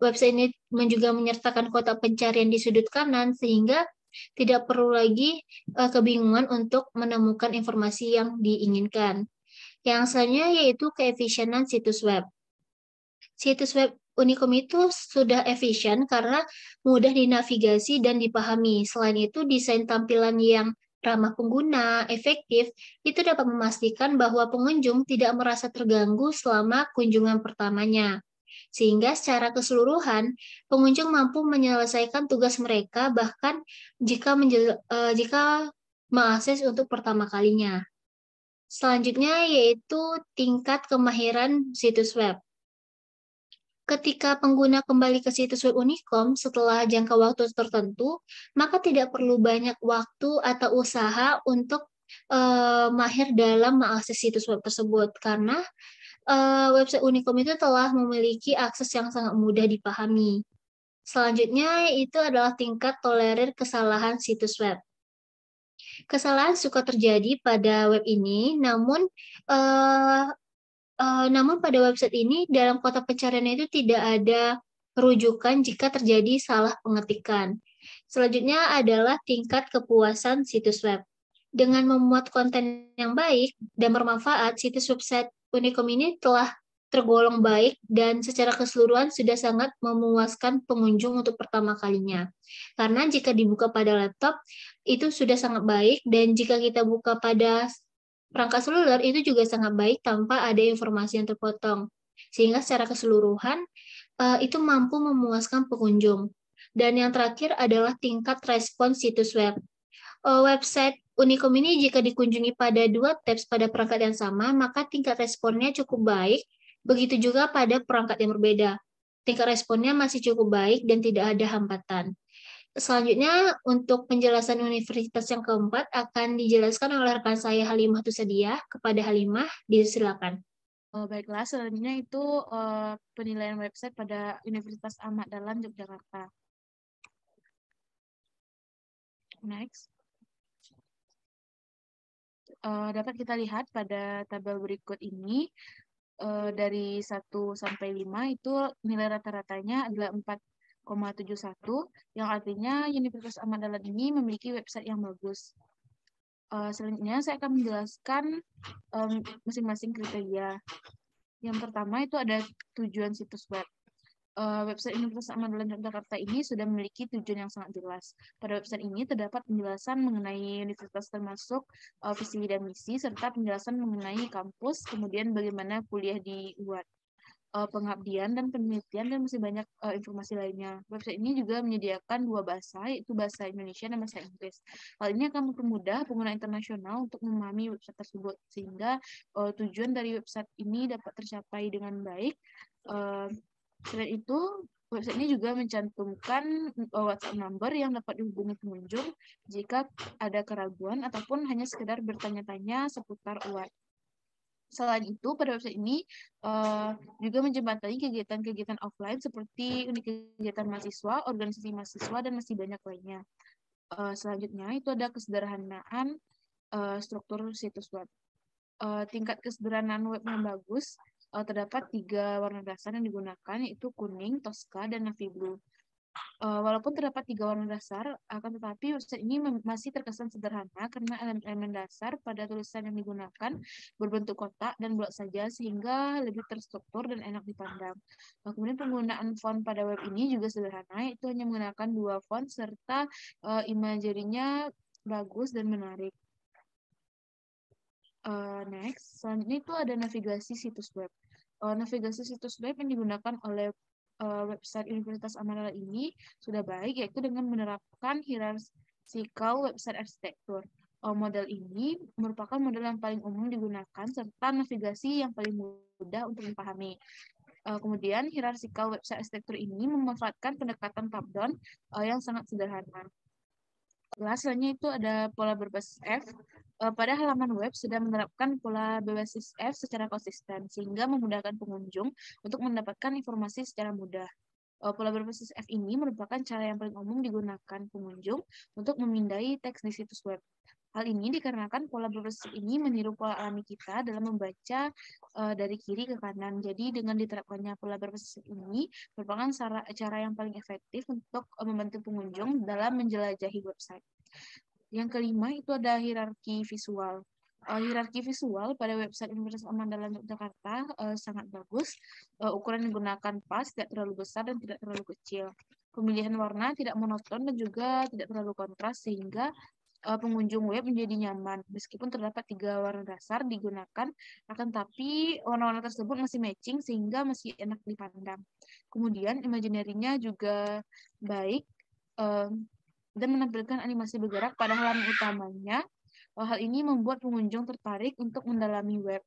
website ini juga menyertakan kotak pencarian di sudut kanan, sehingga tidak perlu lagi kebingungan untuk menemukan informasi yang diinginkan. Yang selanjutnya yaitu keefisienan situs web. Situs web Unicom itu sudah efisien karena mudah dinavigasi dan dipahami. Selain itu, desain tampilan yang ramah pengguna, efektif, itu dapat memastikan bahwa pengunjung tidak merasa terganggu selama kunjungan pertamanya. Sehingga secara keseluruhan, pengunjung mampu menyelesaikan tugas mereka bahkan jika mengakses untuk pertama kalinya. Selanjutnya yaitu tingkat kemahiran situs web. Ketika pengguna kembali ke situs web Unicom setelah jangka waktu tertentu, maka tidak perlu banyak waktu atau usaha untuk mahir dalam mengakses situs web tersebut, karena website Unicom itu telah memiliki akses yang sangat mudah dipahami. Selanjutnya itu adalah tingkat tolerir kesalahan situs web. Kesalahan suka terjadi pada web ini, namun pada website ini, dalam kotak pencarian itu tidak ada rujukan jika terjadi salah pengetikan. Selanjutnya adalah tingkat kepuasan situs web. Dengan memuat konten yang baik dan bermanfaat, situs website Unicom ini telah tergolong baik dan secara keseluruhan sudah sangat memuaskan pengunjung untuk pertama kalinya. Karena jika dibuka pada laptop, itu sudah sangat baik, dan jika kita buka pada perangkat seluler, itu juga sangat baik tanpa ada informasi yang terpotong. Sehingga secara keseluruhan, itu mampu memuaskan pengunjung. Dan yang terakhir adalah tingkat respons situs web. Website Unicom ini jika dikunjungi pada dua tabs pada perangkat yang sama, maka tingkat responnya cukup baik. Begitu juga pada perangkat yang berbeda. Tingkat responnya masih cukup baik dan tidak ada hambatan. Selanjutnya, untuk penjelasan universitas yang keempat akan dijelaskan oleh rekan saya Halimah Tusadia. Kepada Halimah, disilakan. Baiklah, selanjutnya itu penilaian website pada Universitas Ahmad Dahlan Yogyakarta. Next. Dapat kita lihat pada tabel berikut ini, dari 1 sampai 5 itu nilai rata-ratanya adalah 4,71, yang artinya Universitas Ahmad Dahlan ini memiliki website yang bagus. Selanjutnya saya akan menjelaskan masing-masing kriteria. Yang pertama itu ada tujuan situs web. Website Universitas Ahmad Dahlan Yogyakarta ini sudah memiliki tujuan yang sangat jelas. Pada website ini terdapat penjelasan mengenai universitas termasuk visi dan misi, serta penjelasan mengenai kampus, kemudian bagaimana kuliah dibuat, pengabdian dan penelitian, dan masih banyak informasi lainnya. Website ini juga menyediakan dua bahasa, yaitu bahasa Indonesia dan bahasa Inggris. Hal ini akan mempermudah pengguna internasional untuk memahami website tersebut, sehingga tujuan dari website ini dapat tercapai dengan baik. Selain itu, website ini juga mencantumkan WhatsApp number yang dapat dihubungi pengunjung jika ada keraguan ataupun hanya sekedar bertanya-tanya seputar UAT. Selain itu, pada website ini juga menjembatani kegiatan-kegiatan offline seperti kegiatan mahasiswa, organisasi mahasiswa, dan masih banyak lainnya. Selanjutnya, itu ada kesederhanaan struktur situs web. Tingkat kesederhanaan web yang bagus, terdapat 3 warna dasar yang digunakan, yaitu kuning, toska, dan navy blue. Walaupun terdapat 3 warna dasar, akan tetapi website ini masih terkesan sederhana karena elemen-elemen dasar pada tulisan yang digunakan berbentuk kotak dan bulat saja, sehingga lebih terstruktur dan enak dipandang. Kemudian penggunaan font pada web ini juga sederhana, yaitu hanya menggunakan 2 font serta imagery-nya bagus dan menarik. Next, selanjutnya itu ada navigasi situs web. Navigasi situs web yang digunakan oleh website Universitas Ahmad Dahlan ini sudah baik, yaitu dengan menerapkan hierarchical website architecture. Model ini merupakan model yang paling umum digunakan serta navigasi yang paling mudah untuk dipahami. Kemudian hierarchical website architecture ini memanfaatkan pendekatan top-down yang sangat sederhana. Selanjutnya itu ada pola berbasis F. Pada halaman web sudah menerapkan pola berbasis F secara konsisten, sehingga memudahkan pengunjung untuk mendapatkan informasi secara mudah. Pola berbasis F ini merupakan cara yang paling umum digunakan pengunjung untuk memindai teks di situs web. Hal ini dikarenakan pola berbasis ini meniru pola alami kita dalam membaca dari kiri ke kanan. Jadi dengan diterapkannya pola berbasis ini merupakan cara yang paling efektif untuk membantu pengunjung dalam menjelajahi website. Yang kelima itu ada hierarki visual. Hierarki visual pada website Universitas Ahmad Dahlan Yogyakarta sangat bagus. Ukuran yang digunakan pas, tidak terlalu besar dan tidak terlalu kecil. Pemilihan warna tidak monoton dan juga tidak terlalu kontras, sehingga pengunjung web menjadi nyaman. Meskipun terdapat 3 warna dasar digunakan, akan tapi warna-warna tersebut masih matching sehingga masih enak dipandang. Kemudian imaginary-nya juga baik dan menampilkan animasi bergerak pada halaman utamanya. Hal ini membuat pengunjung tertarik untuk mendalami web.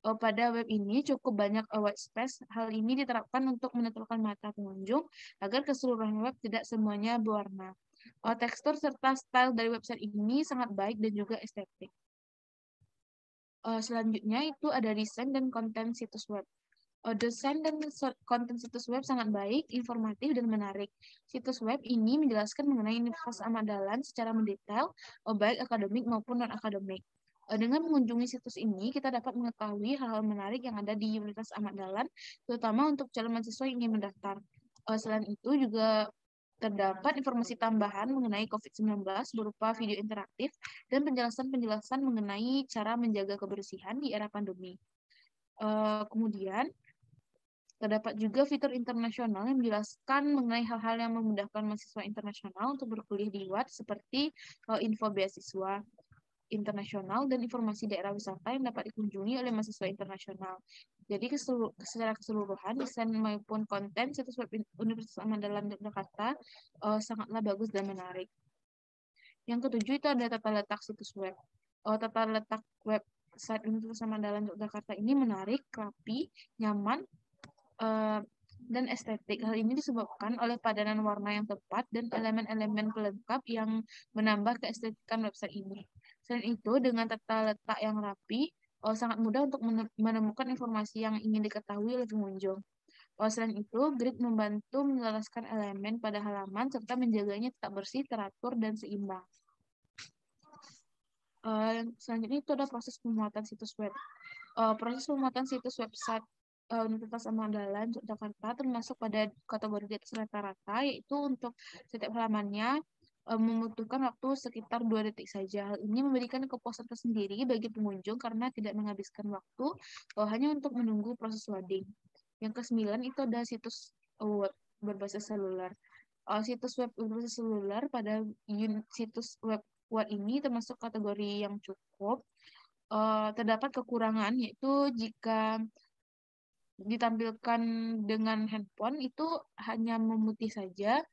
Pada web ini cukup banyak white space. Hal ini diterapkan untuk menentukan mata pengunjung agar keseluruhan web tidak semuanya berwarna. Tekstur serta style dari website ini sangat baik dan juga estetik. Selanjutnya itu ada desain dan konten situs web. Desain dan konten situs web sangat baik, informatif, dan menarik. Situs web ini menjelaskan mengenai Universitas Ahmad Dahlan secara mendetail, baik akademik maupun non-akademik. Dengan mengunjungi situs ini, kita dapat mengetahui hal-hal menarik yang ada di Universitas Ahmad Dahlan, terutama untuk calon mahasiswa yang ingin mendaftar. Selain itu juga terdapat informasi tambahan mengenai COVID-19 berupa video interaktif dan penjelasan-penjelasan mengenai cara menjaga kebersihan di era pandemi. Kemudian, Terdapat juga fitur internasional yang menjelaskan mengenai hal-hal yang memudahkan mahasiswa internasional untuk berkuliah di luar, seperti info beasiswa internasional dan informasi daerah wisata yang dapat dikunjungi oleh mahasiswa internasional. Jadi secara keseluruhan, desain maupun konten situs web Universitas Ahmad Dahlan Yogyakarta sangatlah bagus dan menarik. Yang ketujuh itu ada tata letak situs web. Tata letak website Universitas Ahmad Dahlan Yogyakarta ini menarik, rapi, nyaman, dan estetik. Hal ini disebabkan oleh padanan warna yang tepat dan elemen-elemen pelengkap yang menambah keestetikan website ini. Selain itu, dengan tata letak yang rapi, sangat mudah untuk menemukan informasi yang ingin diketahui oleh pengunjung. Selain itu, grid membantu menjelaskan elemen pada halaman serta menjaganya tetap bersih, teratur, dan seimbang. Selanjutnya itu ada proses pembuatan situs web. Proses pembuatan situs website Universitas Ahmad Dahlan Yogyakarta termasuk pada kategori di atas rata-rata, yaitu untuk setiap halamannya membutuhkan waktu sekitar 2 detik saja. Hal ini memberikan kepuasan tersendiri bagi pengunjung karena tidak menghabiskan waktu hanya untuk menunggu proses loading. Yang ke-9 itu ada situs web berbasis seluler. Situs web berbasis seluler pada situs web ini termasuk kategori yang cukup. Terdapat kekurangan, yaitu jika ditampilkan dengan handphone itu hanya memutih saja.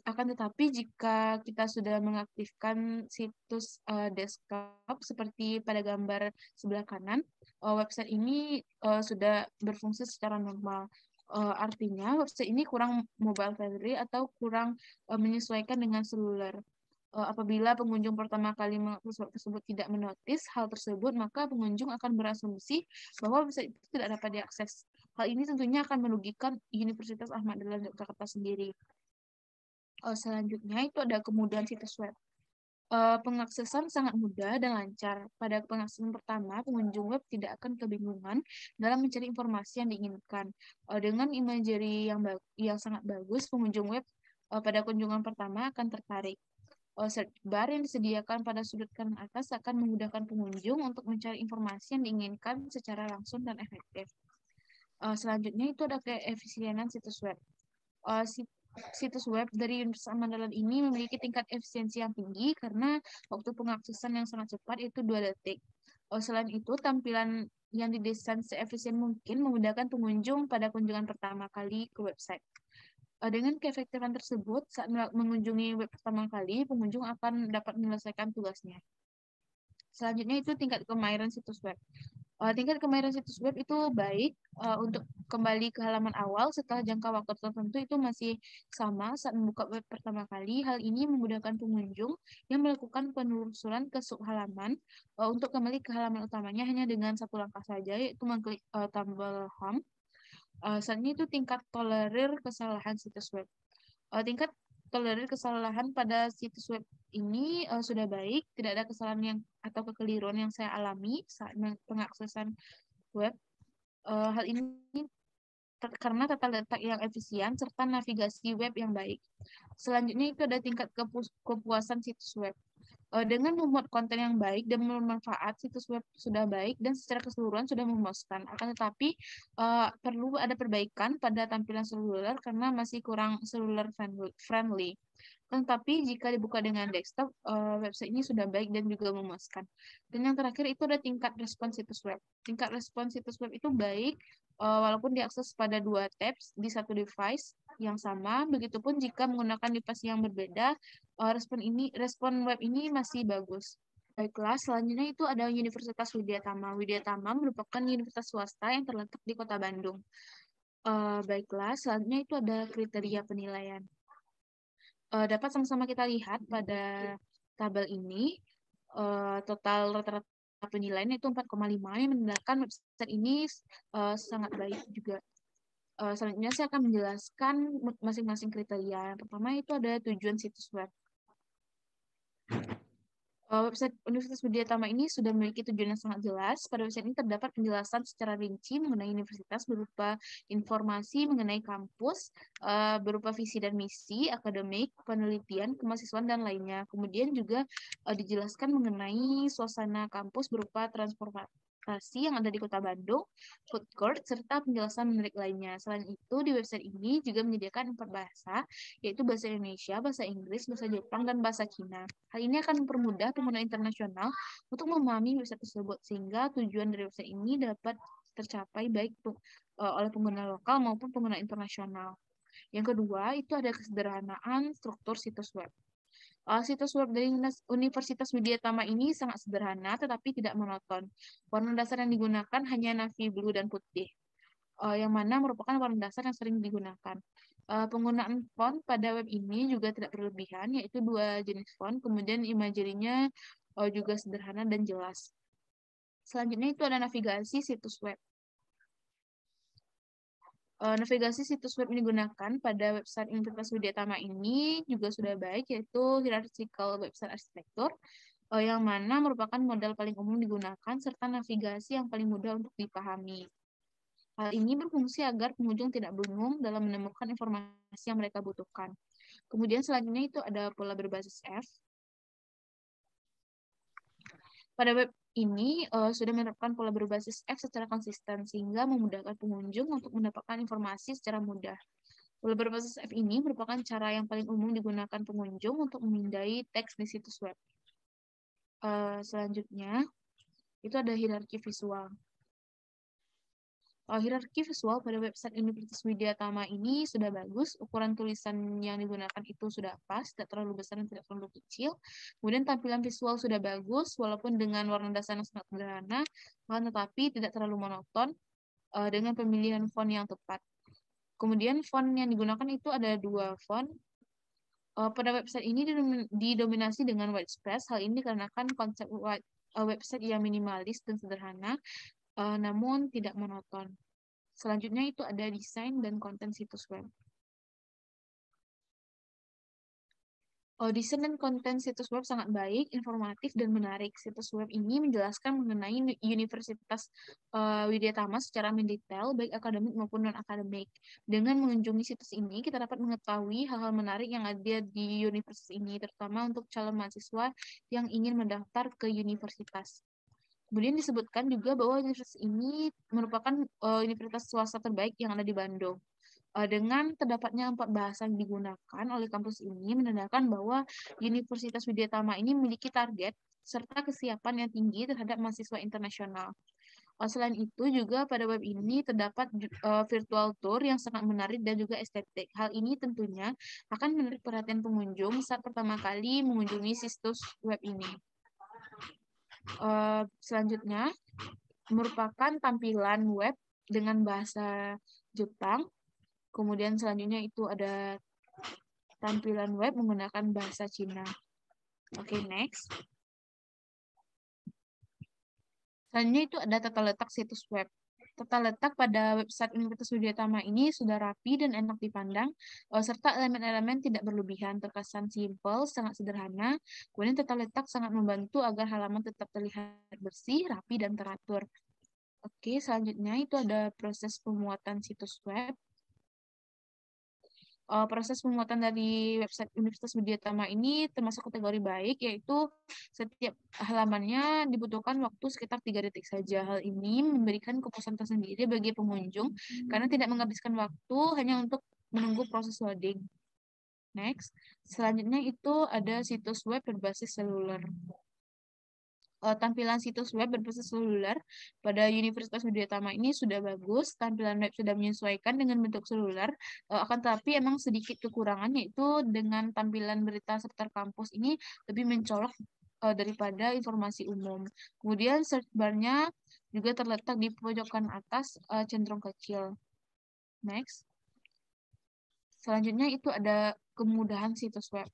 Akan tetapi jika kita sudah mengaktifkan situs desktop seperti pada gambar sebelah kanan, website ini sudah berfungsi secara normal. Artinya website ini kurang mobile friendly atau kurang menyesuaikan dengan seluler. Apabila pengunjung pertama kali mengakses web tersebut tidak menotis hal tersebut, maka pengunjung akan berasumsi bahwa website itu tidak dapat diakses. Hal ini tentunya akan merugikan Universitas Ahmad Dahlan Yogyakarta sendiri. Selanjutnya itu ada kemudahan situs web. Pengaksesan sangat mudah dan lancar. Pada pengaksesan pertama, pengunjung web tidak akan kebingungan dalam mencari informasi yang diinginkan. Dengan imagery yang sangat bagus, pengunjung web pada kunjungan pertama akan tertarik. Search bar yang disediakan pada sudut kanan atas akan memudahkan pengunjung untuk mencari informasi yang diinginkan secara langsung dan efektif. Selanjutnya itu ada keefisienan situs web. Situs web dari Universitas Ahmad Dahlan ini memiliki tingkat efisiensi yang tinggi karena waktu pengaksesan yang sangat cepat, yaitu 2 detik. Selain itu, tampilan yang didesain seefisien mungkin memudahkan pengunjung pada kunjungan pertama kali ke website. Dengan keefektifan tersebut, saat mengunjungi web pertama kali, pengunjung akan dapat menyelesaikan tugasnya. Selanjutnya itu tingkat kemahiran situs web. Tingkat kemahiran situs web itu baik untuk kembali ke halaman awal setelah jangka waktu tertentu itu masih sama saat membuka web pertama kali. Hal ini memudahkan pengunjung yang melakukan penelusuran ke subhalaman untuk kembali ke halaman utamanya hanya dengan satu langkah saja, yaitu mengklik tombol home. Selanjutnya itu tingkat tolerir kesalahan situs web. Tingkat tolerir kesalahan pada situs web ini sudah baik, tidak ada kesalahan yang atau kekeliruan yang saya alami saat pengaksesan web. Hal ini karena tata letak yang efisien serta navigasi web yang baik. Selanjutnya itu ada tingkat kepuasan situs web. Dengan memuat konten yang baik dan bermanfaat, situs web sudah baik dan secara keseluruhan sudah memuaskan. Akan tetapi perlu ada perbaikan pada tampilan seluler karena masih kurang seluler friendly. Tetapi jika dibuka dengan desktop, website ini sudah baik dan juga memuaskan. Dan yang terakhir itu ada tingkat respons situs web. Tingkat respons situs web itu baik walaupun diakses pada 2 tabs di satu device yang sama. Begitupun jika menggunakan device yang berbeda, respon web ini masih bagus. Baiklah, selanjutnya itu ada Universitas Widya Tama. Widya Tama merupakan universitas swasta yang terletak di Kota Bandung. Baiklah, selanjutnya itu ada kriteria penilaian. Dapat sama-sama kita lihat pada tabel ini, total rata-rata penilaian itu 4,5 yang menandakan website ini sangat baik juga. Selanjutnya saya akan menjelaskan masing-masing kriteria. Yang pertama itu ada tujuan situs web. Website Universitas Widya Tama ini sudah memiliki tujuan yang sangat jelas. Pada website ini terdapat penjelasan secara rinci mengenai universitas berupa informasi mengenai kampus, berupa visi dan misi, akademik, penelitian, kemahasiswaan, dan lainnya. Kemudian juga dijelaskan mengenai suasana kampus berupa transportasi yang ada di Kota Bandung, food court, serta penjelasan menarik lainnya. Selain itu, di website ini juga menyediakan 4 bahasa, yaitu bahasa Indonesia, bahasa Inggris, bahasa Jepang, dan bahasa Cina. Hal ini akan mempermudah pengguna internasional untuk memahami website tersebut, sehingga tujuan dari website ini dapat tercapai baik oleh pengguna lokal maupun pengguna internasional. Yang kedua, itu ada kesederhanaan struktur situs web. Situs web dari Universitas Widya Tama ini sangat sederhana tetapi tidak monoton. Warna dasar yang digunakan hanya navy blue dan putih, yang mana merupakan warna dasar yang sering digunakan. Penggunaan font pada web ini juga tidak berlebihan, yaitu 2 jenis font, kemudian imajerinya juga sederhana dan jelas. Selanjutnya itu ada navigasi situs web. Navigasi situs web yang digunakan pada website Universitas Widya Tama ini juga sudah baik, yaitu hierarchical website arsitektur, yang mana merupakan modal paling umum digunakan, serta navigasi yang paling mudah untuk dipahami. Hal ini berfungsi agar pengunjung tidak bingung dalam menemukan informasi yang mereka butuhkan. Kemudian selanjutnya itu ada pola berbasis F. Pada web ini sudah menerapkan pola berbasis F secara konsisten, sehingga memudahkan pengunjung untuk mendapatkan informasi secara mudah. Pola berbasis F ini merupakan cara yang paling umum digunakan pengunjung untuk memindai teks di situs web. Selanjutnya, itu ada hierarki visual. Hierarki visual pada website Universitas Widya Tama ini sudah bagus, ukuran tulisan yang digunakan itu sudah pas, tidak terlalu besar dan tidak terlalu kecil. Kemudian tampilan visual sudah bagus, walaupun dengan warna dasar yang sangat sederhana, tetapi tidak terlalu monoton, dengan pemilihan font yang tepat. Kemudian font yang digunakan itu ada 2 font. Pada website ini didominasi dengan white space. Hal ini dikarenakan konsep website yang minimalis dan sederhana, namun tidak monoton. Selanjutnya itu ada desain dan konten situs web. Desain dan konten situs web sangat baik, informatif, dan menarik. Situs web ini menjelaskan mengenai Universitas Widya Tama secara mendetail, baik akademik maupun non-akademik. Dengan mengunjungi situs ini, kita dapat mengetahui hal-hal menarik yang ada di universitas ini, terutama untuk calon mahasiswa yang ingin mendaftar ke universitas. Kemudian disebutkan juga bahwa universitas ini merupakan universitas swasta terbaik yang ada di Bandung. Dengan terdapatnya 4 bahasa yang digunakan oleh kampus ini menandakan bahwa Universitas Widya Tama ini memiliki target serta kesiapan yang tinggi terhadap mahasiswa internasional. Selain itu juga pada web ini terdapat virtual tour yang sangat menarik dan juga estetik. Hal ini tentunya akan menarik perhatian pengunjung saat pertama kali mengunjungi situs web ini. Selanjutnya merupakan tampilan web dengan bahasa Jepang. Kemudian selanjutnya itu ada tampilan web menggunakan bahasa Cina. Oke, next. Selanjutnya itu ada tata letak situs web. Tata letak pada website Universitas Widya Tama ini sudah rapi dan enak dipandang, serta elemen-elemen tidak berlebihan, terkesan simpel, sangat sederhana. Kemudian tata letak sangat membantu agar halaman tetap terlihat bersih, rapi, dan teratur. Oke, selanjutnya itu ada proses pemuatan situs web. Proses pemuatan dari website Universitas Widya Tama ini termasuk kategori baik, yaitu setiap halamannya dibutuhkan waktu sekitar 3 detik saja. Hal ini memberikan kepuasan tersendiri bagi pengunjung karena tidak menghabiskan waktu hanya untuk menunggu proses loading. Next, selanjutnya itu ada situs web berbasis seluler. Tampilan situs web berbasis seluler pada Universitas Widya Tama ini sudah bagus, tampilan web sudah menyesuaikan dengan bentuk seluler, akan tetapi emang sedikit kekurangan, yaitu dengan tampilan berita seputar kampus ini lebih mencolok daripada informasi umum. Kemudian search bar-nya juga terletak di pojokan atas, cenderung kecil. Next. Selanjutnya itu ada kemudahan situs web.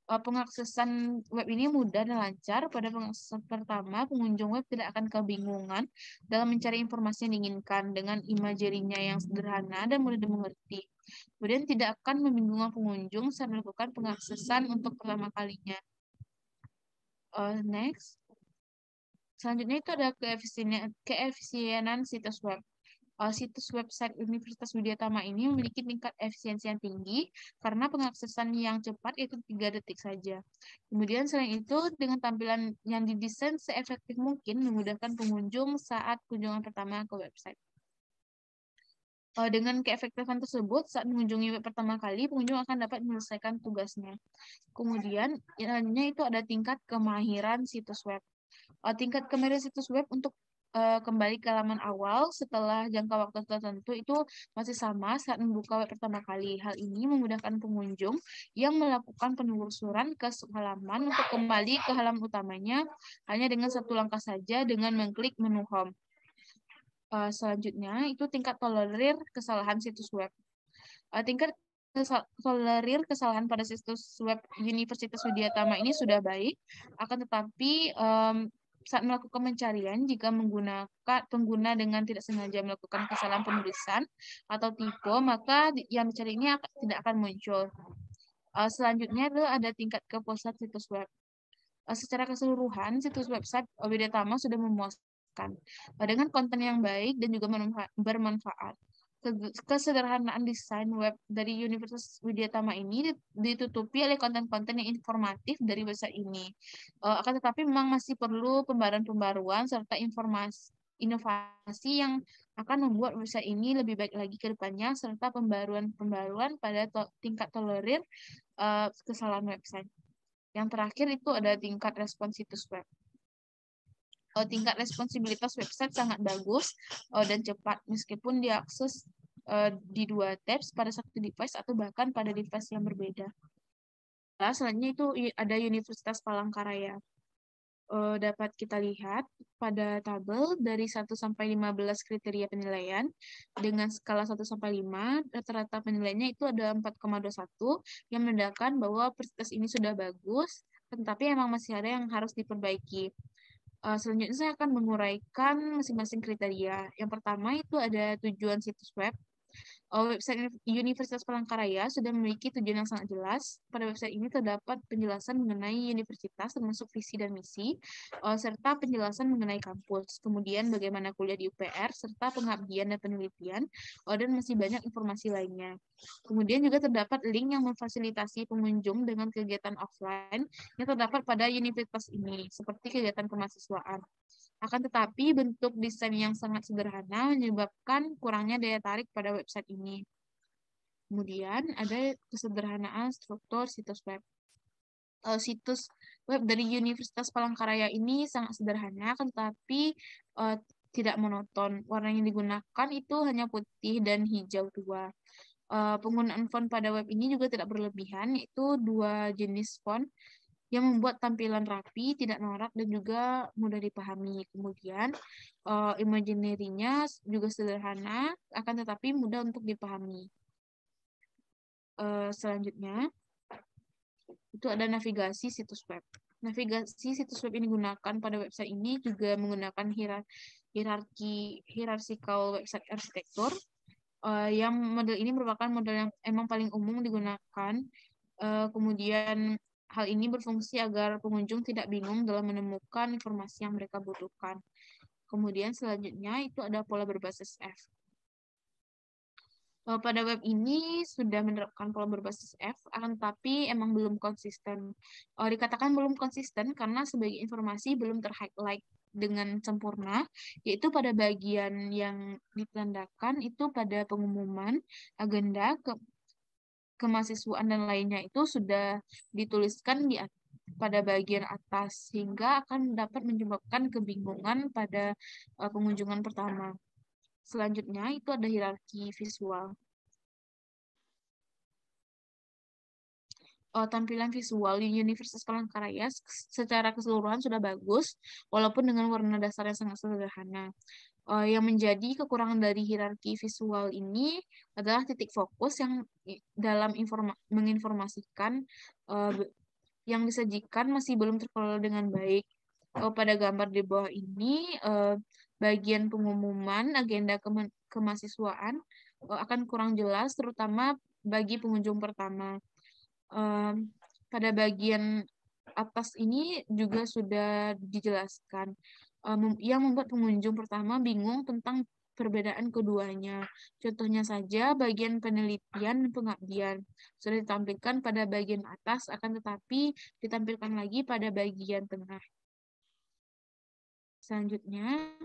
Pengaksesan web ini mudah dan lancar. Pada pengaksesan pertama, pengunjung web tidak akan kebingungan dalam mencari informasi yang diinginkan dengan imajerinya yang sederhana dan mudah dimengerti. Kemudian tidak akan membingungkan pengunjung saat melakukan pengaksesan untuk pertama kalinya. Next. Selanjutnya itu ada keefisienan situs web. situs website Universitas Widya Tama ini memiliki tingkat efisiensi yang tinggi karena pengaksesan yang cepat itu 3 detik saja. Kemudian selain itu, dengan tampilan yang didesain seefektif mungkin memudahkan pengunjung saat kunjungan pertama ke website. Dengan keefektifan tersebut, saat mengunjungi web pertama kali, pengunjung akan dapat menyelesaikan tugasnya. Kemudian, selanjutnya itu ada tingkat kemahiran situs web. Tingkat kemahiran situs web untuk kembali ke halaman awal setelah jangka waktu tertentu itu masih sama saat membuka web pertama kali. Hal ini memudahkan pengunjung yang melakukan penelusuran ke halaman untuk kembali ke halaman utamanya hanya dengan satu langkah saja dengan mengklik menu Home. Selanjutnya itu tingkat tolerir kesalahan situs web. Tingkat tolerir kesalahan pada situs web Universitas Widya Tama ini sudah baik, akan tetapi saat melakukan pencarian, jika menggunakan pengguna dengan tidak sengaja melakukan kesalahan penulisan atau tipe, maka yang dicari ini tidak akan muncul. Selanjutnya itu ada tingkat kepuasan situs web. Secara keseluruhan, situs website Widya Tama sudah memuaskan dengan konten yang baik dan juga bermanfaat. Kesederhanaan desain web dari Universitas Widya Tama ini ditutupi oleh konten-konten yang informatif dari website ini. Akan tetapi memang masih perlu pembaruan serta inovasi yang akan membuat website ini lebih baik lagi ke depannya serta pembaruan pada tingkat tolerir kesalahan website. Yang terakhir itu ada tingkat respons situs web. Tingkat responsibilitas website sangat bagus dan cepat meskipun diakses di 2 tabs pada satu device atau bahkan pada device yang berbeda. Selanjutnya itu ada Universitas Palangkaraya. Dapat kita lihat pada tabel dari 1 sampai 15 kriteria penilaian dengan skala 1 sampai 5, rata-rata penilaiannya itu ada 4,21 yang menandakan bahwa universitas ini sudah bagus, tetapi emang masih ada yang harus diperbaiki. Selanjutnya saya akan menguraikan masing-masing kriteria. Yang pertama itu ada tujuan situs web. Website Universitas Palangkaraya sudah memiliki tujuan yang sangat jelas. Pada website ini terdapat penjelasan mengenai universitas termasuk visi dan misi, serta penjelasan mengenai kampus. Kemudian bagaimana kuliah di UPR, serta pengabdian dan penelitian, dan masih banyak informasi lainnya. Kemudian juga terdapat link yang memfasilitasi pengunjung dengan kegiatan offline yang terdapat pada universitas ini, seperti kegiatan kemahasiswaan. Akan tetapi, bentuk desain yang sangat sederhana menyebabkan kurangnya daya tarik pada website ini. Kemudian, ada kesederhanaan struktur situs web. Situs web dari Universitas Palangkaraya ini sangat sederhana, akan tetapi tidak monoton. Warna yang digunakan itu hanya putih dan hijau tua. Penggunaan font pada web ini juga tidak berlebihan, yaitu 2 jenis font yang membuat tampilan rapi, tidak norak, dan juga mudah dipahami. Kemudian, imaginary-nya juga sederhana, akan tetapi mudah untuk dipahami. Selanjutnya, itu ada navigasi situs web. Navigasi situs web yang digunakan pada website ini juga menggunakan hierarchical website arsitektur, yang model ini merupakan model yang emang paling umum digunakan. Kemudian hal ini berfungsi agar pengunjung tidak bingung dalam menemukan informasi yang mereka butuhkan. Kemudian selanjutnya itu ada pola berbasis F. Pada web ini sudah menerapkan pola berbasis F, akan tetapi emang belum konsisten. Dikatakan belum konsisten karena sebagai informasi belum ter-highlight dengan sempurna, yaitu pada bagian yang ditandakan itu pada pengumuman, agenda, kemahasiswaan dan lainnya itu sudah dituliskan pada bagian atas sehingga akan dapat menyebabkan kebingungan pada pengunjungan pertama. Selanjutnya itu ada hierarki visual. Tampilan visual di Universitas Palangkaraya secara keseluruhan sudah bagus, walaupun dengan warna dasar yang sangat sederhana. Yang menjadi kekurangan dari hierarki visual ini adalah titik fokus yang dalam menginformasikan yang disajikan masih belum terkelola dengan baik. Pada gambar di bawah ini, bagian pengumuman agenda kemahasiswaan akan kurang jelas, terutama bagi pengunjung pertama. Pada bagian atas ini juga sudah dijelaskan, yang membuat pengunjung pertama bingung tentang perbedaan keduanya. Contohnya saja bagian penelitian dan pengabdian sudah ditampilkan pada bagian atas, akan tetapi ditampilkan lagi pada bagian tengah. Selanjutnya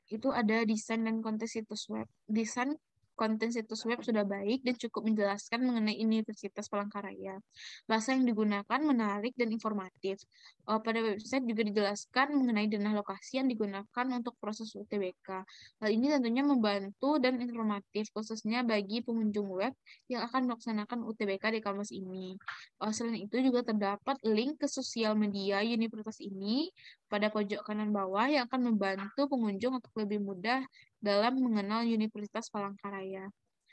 itu ada desain dan konten situs web. Desain konten situs web sudah baik dan cukup menjelaskan mengenai Universitas Palangkaraya. Bahasa yang digunakan menarik dan informatif. Pada website juga dijelaskan mengenai dana lokasi yang digunakan untuk proses UTBK. Hal ini tentunya membantu dan informatif, khususnya bagi pengunjung web yang akan melaksanakan UTBK di kampus ini. Selain itu juga terdapat link ke sosial media universitas ini pada pojok kanan bawah yang akan membantu pengunjung untuk lebih mudah dalam mengenal Universitas Palangkaraya.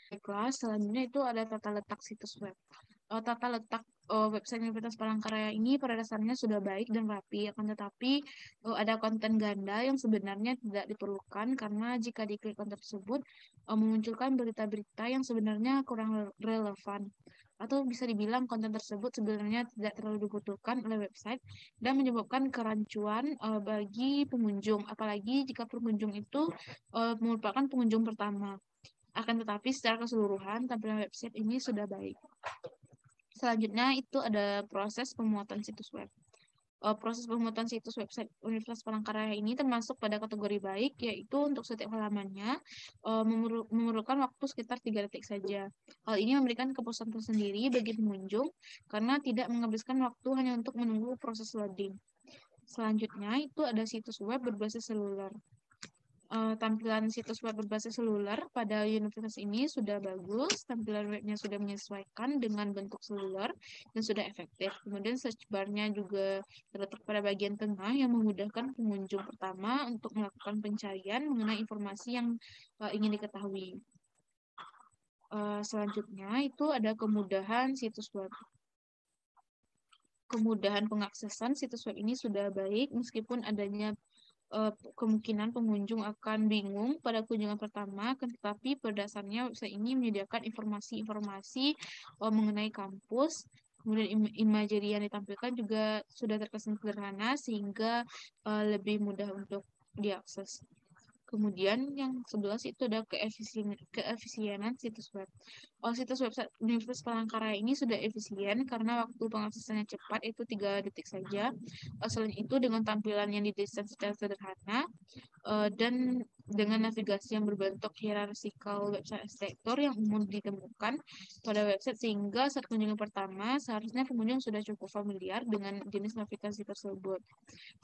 Baiklah, selanjutnya itu ada tata letak situs web. Tata letak website Universitas Palangkaraya ini pada dasarnya sudah baik dan rapi, akan tetapi ada konten ganda yang sebenarnya tidak diperlukan karena jika diklik konten tersebut memunculkan berita-berita yang sebenarnya kurang relevan. Atau bisa dibilang konten tersebut sebenarnya tidak terlalu dibutuhkan oleh website dan menyebabkan kerancuan bagi pengunjung, apalagi jika pengunjung itu merupakan pengunjung pertama. Akan tetapi secara keseluruhan tampilan website ini sudah baik. Selanjutnya itu ada proses pemuatan situs web. Proses pemuatan situs website Universitas Palangkaraya ini termasuk pada kategori baik, yaitu untuk setiap halamannya memerlukan waktu sekitar 3 detik saja. Hal ini memberikan kepuasan tersendiri bagi pengunjung karena tidak menghabiskan waktu hanya untuk menunggu proses loading. Selanjutnya itu ada situs web berbasis seluler. Tampilan situs web berbasis seluler pada universitas ini sudah bagus, tampilan webnya sudah menyesuaikan dengan bentuk seluler dan sudah efektif. Kemudian search bar-nya juga terletak pada bagian tengah yang memudahkan pengunjung pertama untuk melakukan pencarian mengenai informasi yang ingin diketahui. Selanjutnya itu ada kemudahan situs web. Kemudahan pengaksesan situs web ini sudah baik meskipun adanya kemungkinan pengunjung akan bingung pada kunjungan pertama, tetapi pada dasarnya website ini menyediakan informasi-informasi mengenai kampus. Kemudian imagery yang ditampilkan juga sudah terkesan sederhana sehingga lebih mudah untuk diakses. Kemudian yang 11 itu ada keefisienan situs web. Situs website Universitas Palangkaraya ini sudah efisien karena waktu pengaksesannya cepat, itu 3 detik saja. Selain itu dengan tampilan yang didesain secara sederhana dan dengan navigasi yang berbentuk hierarkikal website arsitektur yang umum ditemukan pada website, sehingga saat kunjungan pertama seharusnya pengunjung sudah cukup familiar dengan jenis navigasi tersebut.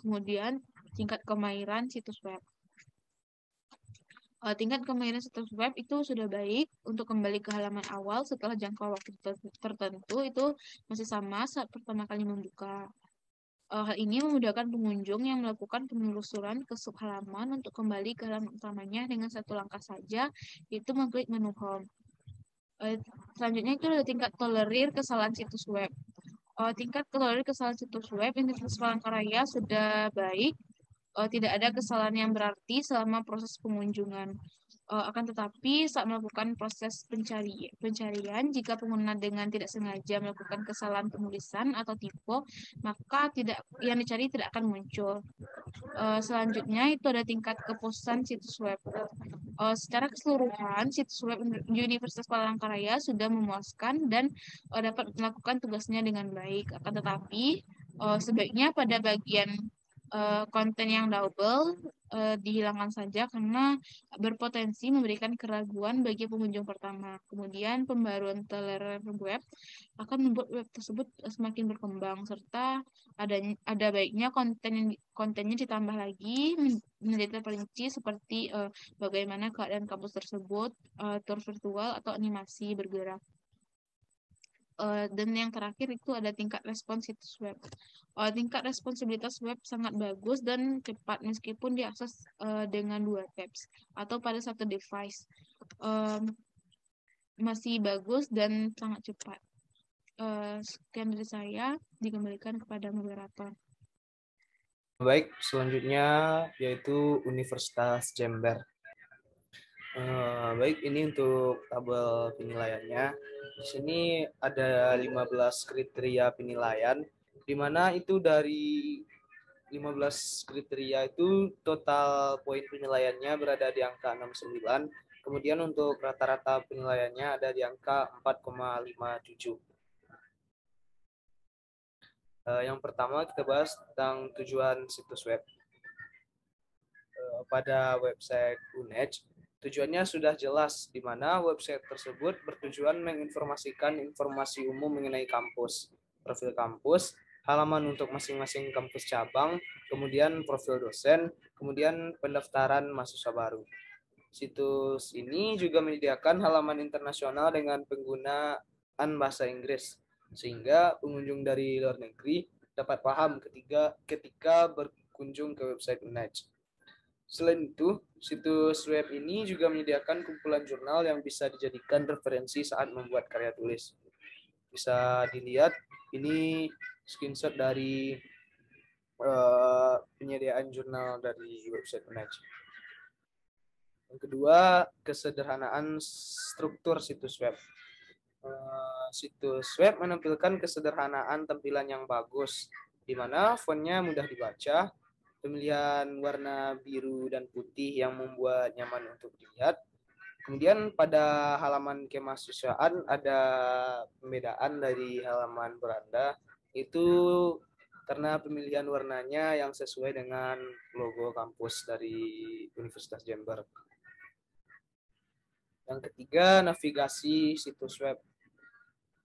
Kemudian tingkat kemahiran situs web. Tingkat kemahiran situs web itu sudah baik. Untuk kembali ke halaman awal setelah jangka waktu tertentu itu masih sama saat pertama kali membuka. Hal ini memudahkan pengunjung yang melakukan penelusuran ke subhalaman untuk kembali ke halaman utamanya dengan satu langkah saja, yaitu mengklik menu home. Selanjutnya itu ada tingkat tolerir kesalahan situs web. Tingkat tolerir kesalahan situs web Universitas Palangkaraya sudah baik. Tidak ada kesalahan yang berarti selama proses pengunjungan. Akan tetapi saat melakukan proses pencarian, jika pengguna dengan tidak sengaja melakukan kesalahan penulisan atau tipe, maka yang dicari tidak akan muncul. Selanjutnya itu ada tingkat kepuasan situs web. Secara keseluruhan, situs web Universitas Palangkaraya sudah memuaskan dan dapat melakukan tugasnya dengan baik. Akan tetapi sebaiknya pada bagian konten yang double dihilangkan saja karena berpotensi memberikan keraguan bagi pengunjung pertama. Kemudian pembaruan toleran web akan membuat web tersebut semakin berkembang, serta ada baiknya kontennya ditambah lagi menjadi terperinci seperti bagaimana keadaan kampus tersebut, tour virtual atau animasi bergerak. Dan yang terakhir itu ada tingkat respons situs web. Tingkat responsibilitas web sangat bagus dan cepat meskipun diakses dengan 2 tabs atau pada satu device. Masih bagus dan sangat cepat. Sekian dari saya, dikembalikan kepada moderator. Baik, selanjutnya yaitu Universitas Jember. Baik, ini untuk tabel penilaiannya. Di sini ada 15 kriteria penilaian, di mana itu dari 15 kriteria itu total poin penilaiannya berada di angka 69. Kemudian untuk rata-rata penilaiannya ada di angka 4,57. Yang pertama kita bahas tentang tujuan situs web. Pada website UNED, tujuannya sudah jelas, di mana website tersebut bertujuan menginformasikan informasi umum mengenai kampus, profil kampus, halaman untuk masing-masing kampus cabang, kemudian profil dosen, kemudian pendaftaran mahasiswa baru. Situs ini juga menyediakan halaman internasional dengan penggunaan bahasa Inggris, sehingga pengunjung dari luar negeri dapat paham ketika berkunjung ke website UNED. Selain itu, situs web ini juga menyediakan kumpulan jurnal yang bisa dijadikan referensi saat membuat karya tulis. Bisa dilihat, ini screenshot dari penyediaan jurnal dari website UNED. Yang kedua, kesederhanaan struktur situs web. Situs web menampilkan kesederhanaan tampilan yang bagus, di mana fontnya mudah dibaca, pemilihan warna biru dan putih yang membuat nyaman untuk dilihat. Kemudian pada halaman kemahasiswaan ada pembedaan dari halaman beranda, itu karena pemilihan warnanya yang sesuai dengan logo kampus dari Universitas Jember. Yang ketiga, navigasi situs web.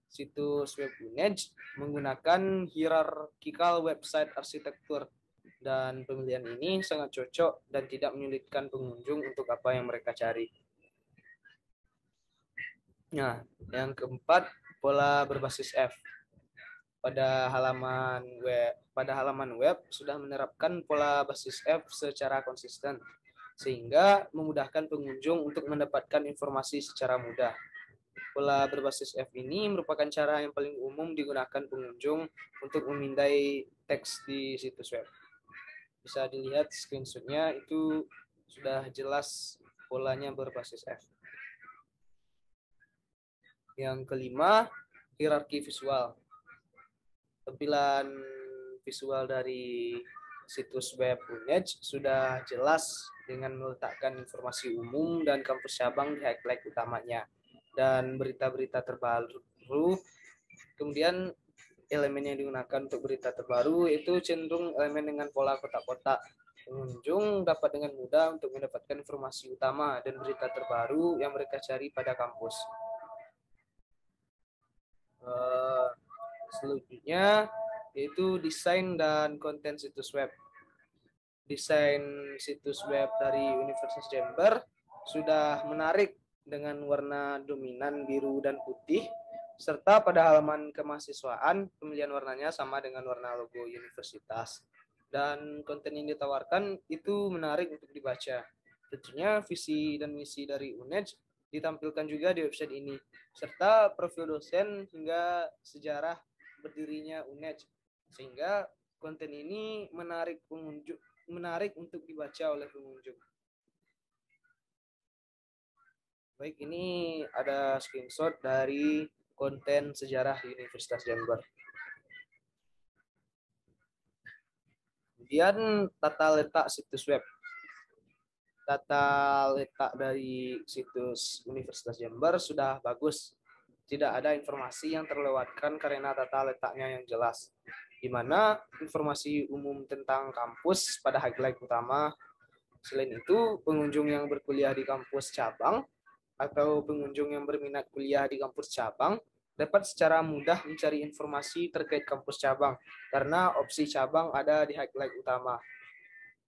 Situs web UNED menggunakan hierarchical website arsitektur, dan pemilihan ini sangat cocok dan tidak menyulitkan pengunjung untuk apa yang mereka cari. Nah, yang keempat, pola berbasis F. Pada halaman web sudah menerapkan pola basis F secara konsisten, sehingga memudahkan pengunjung untuk mendapatkan informasi secara mudah. Pola berbasis F ini merupakan cara yang paling umum digunakan pengunjung untuk memindai teks di situs web. Bisa dilihat screenshotnya, itu sudah jelas polanya berbasis F. Yang kelima, hierarki visual. Tampilan visual dari situs web UNED sudah jelas dengan meletakkan informasi umum dan kampus cabang di highlight utamanya dan berita-berita terbaru. Kemudian elemen yang digunakan untuk berita terbaru itu cenderung elemen dengan pola kotak-kotak. Pengunjung dapat dengan mudah untuk mendapatkan informasi utama dan berita terbaru yang mereka cari pada kampus. Selanjutnya yaitu desain dan konten situs web. Desain situs web dari Universitas Jember sudah menarik dengan warna dominan biru dan putih, serta pada halaman kemahasiswaan pemilihan warnanya sama dengan warna logo universitas. Dan konten yang ditawarkan itu menarik untuk dibaca. Tentunya visi dan misi dari UNED ditampilkan juga di website ini, serta profil dosen hingga sejarah berdirinya UNED, sehingga konten ini menarik untuk dibaca oleh pengunjung. Baik, ini ada screenshot dari konten sejarah Universitas Jember. Kemudian tata letak situs web. Tata letak dari situs Universitas Jember sudah bagus. Tidak ada informasi yang terlewatkan karena tata letaknya yang jelas, di mana informasi umum tentang kampus pada highlight utama. Selain itu, pengunjung yang berkuliah di kampus cabang atau pengunjung yang berminat kuliah di kampus cabang dapat secara mudah mencari informasi terkait kampus cabang karena opsi cabang ada di highlight utama.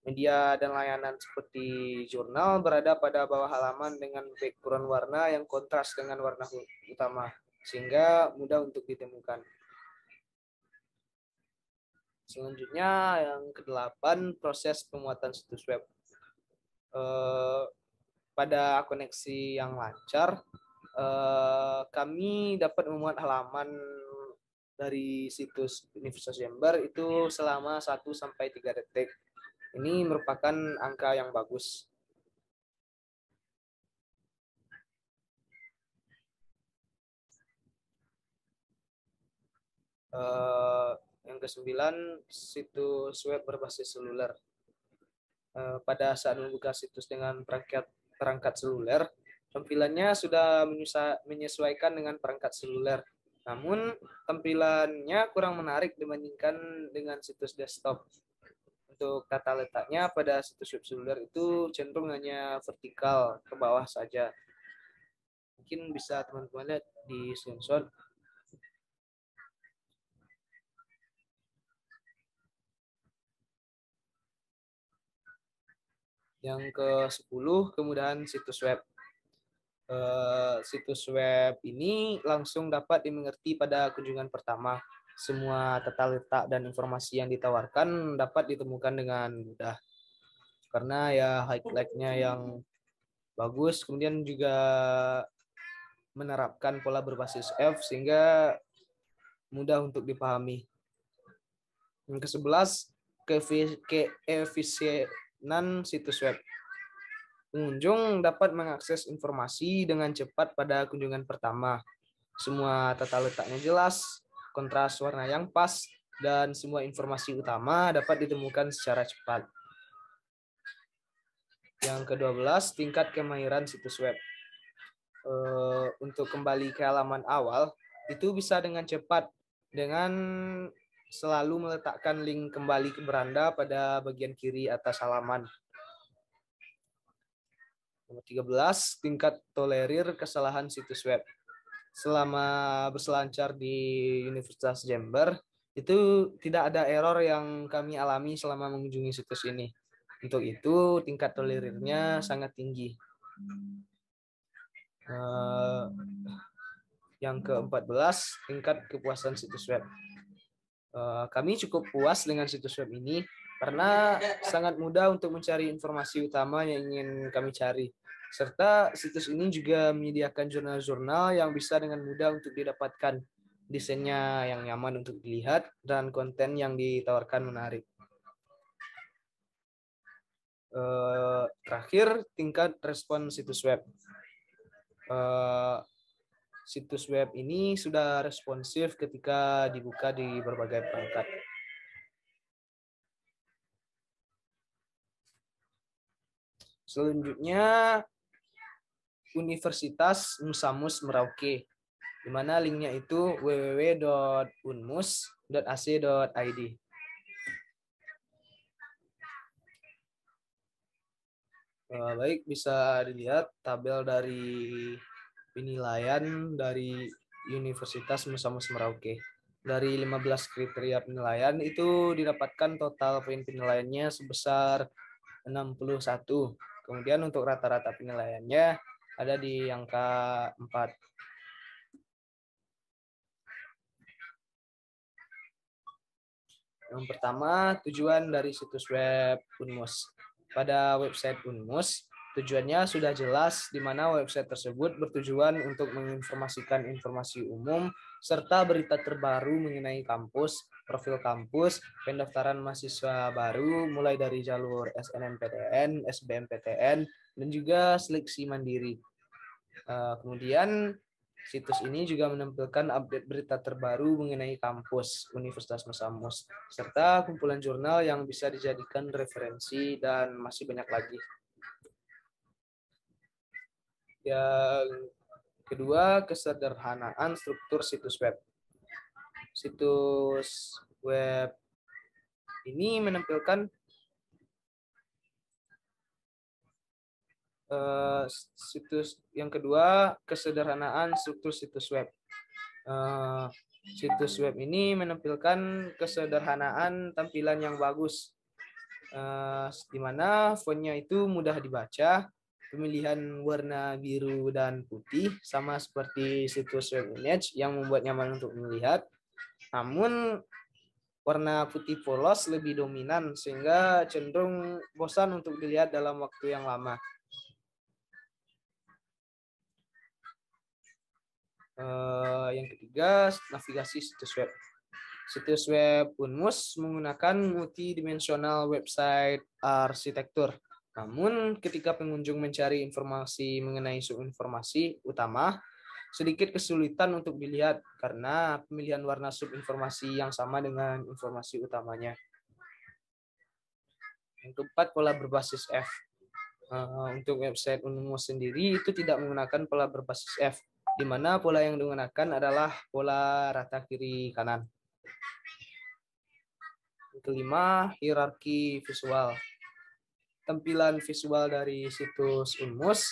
Media dan layanan seperti jurnal berada pada bawah halaman dengan background warna yang kontras dengan warna utama, sehingga mudah untuk ditemukan. Selanjutnya yang ke-8, proses pemuatan situs web. Pada koneksi yang lancar, kami dapat memuat halaman dari situs Universitas Jember itu selama 1-3 detik. Ini merupakan angka yang bagus. Yang ke-9, situs web berbasis seluler. Pada saat membuka situs dengan perangkat seluler, tampilannya sudah menyesuaikan dengan perangkat seluler. Namun, tampilannya kurang menarik dibandingkan dengan situs desktop. Untuk tata letaknya pada situs web seluler itu cenderung hanya vertikal ke bawah saja. Mungkin bisa teman-teman lihat di screenshot. Yang ke-10, kemudahan situs web. Situs web ini langsung dapat dimengerti pada kunjungan pertama. Semua tata letak dan informasi yang ditawarkan dapat ditemukan dengan mudah. Karena ya highlight-nya yang bagus, kemudian juga menerapkan pola berbasis F sehingga mudah untuk dipahami. Yang ke-11, keefisienan situs web. Pengunjung dapat mengakses informasi dengan cepat pada kunjungan pertama. Semua tata letaknya jelas, kontras warna yang pas, dan semua informasi utama dapat ditemukan secara cepat. Yang ke-12, tingkat kemahiran situs web. Untuk kembali ke halaman awal, itu bisa dengan cepat dengan selalu meletakkan link kembali ke beranda pada bagian kiri atas halaman. Nomor 13, tingkat tolerir kesalahan situs web. Selama berselancar di Universitas Jember, itu tidak ada error yang kami alami selama mengunjungi situs ini. Untuk itu, tingkat tolerirnya sangat tinggi. Yang ke-14, tingkat kepuasan situs web. Kami cukup puas dengan situs web ini karena sangat mudah untuk mencari informasi utama yang ingin kami cari. Serta situs ini juga menyediakan jurnal-jurnal yang bisa dengan mudah untuk didapatkan. Desainnya yang nyaman untuk dilihat dan konten yang ditawarkan menarik. Terakhir, tingkat respon situs web. Situs web ini sudah responsif ketika dibuka di berbagai perangkat. Selanjutnya, Universitas Musamus Merauke, di mana linknya itu www.unmus.ac.id. Baik, bisa dilihat tabel dari penilaian dari Universitas Musamus Merauke. Dari 15 kriteria penilaian itu didapatkan total poin penilaiannya sebesar 61. Kemudian untuk rata-rata penilaiannya ada di angka 4. Yang pertama, tujuan dari situs web Unmus. Pada website Unmus, tujuannya sudah jelas di mana website tersebut bertujuan untuk menginformasikan informasi umum serta berita terbaru mengenai kampus, profil kampus, pendaftaran mahasiswa baru mulai dari jalur SNMPTN, SBMPTN, dan juga seleksi mandiri. Kemudian situs ini juga menampilkan update berita terbaru mengenai kampus Universitas Musamus, serta kumpulan jurnal yang bisa dijadikan referensi dan masih banyak lagi. Yang kedua, kesederhanaan struktur situs web. Situs web ini menampilkan situs yang kedua, kesederhanaan struktur situs web. Situs web ini menampilkan kesederhanaan tampilan yang bagus, di mana fontnya itu mudah dibaca, pemilihan warna biru dan putih sama seperti situs web Image yang membuat nyaman untuk melihat. Namun warna putih polos lebih dominan sehingga cenderung bosan untuk dilihat dalam waktu yang lama. Yang ketiga, navigasi situs web. Situs web Unmus menggunakan multidimensional website arsitektur. Namun, ketika pengunjung mencari informasi mengenai sub-informasi utama, sedikit kesulitan untuk dilihat karena pemilihan warna subinformasi yang sama dengan informasi utamanya. Yang keempat, pola berbasis F. Untuk website Unmus sendiri itu tidak menggunakan pola berbasis F, di mana pola yang digunakan adalah pola rata kiri kanan. Yang kelima, hierarki visual. Tampilan visual dari situs Unmus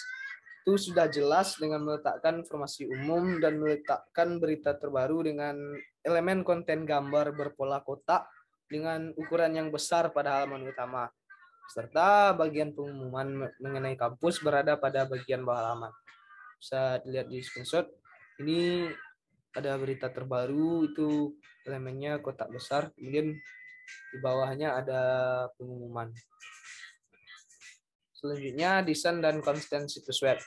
itu sudah jelas dengan meletakkan informasi umum dan meletakkan berita terbaru dengan elemen konten gambar berpola kotak dengan ukuran yang besar pada halaman utama, serta bagian pengumuman mengenai kampus berada pada bagian bawah halaman. Bisa dilihat di screenshot. Ini ada berita terbaru, itu elemennya kotak besar, kemudian di bawahnya ada pengumuman. Selanjutnya, desain dan konten situs web.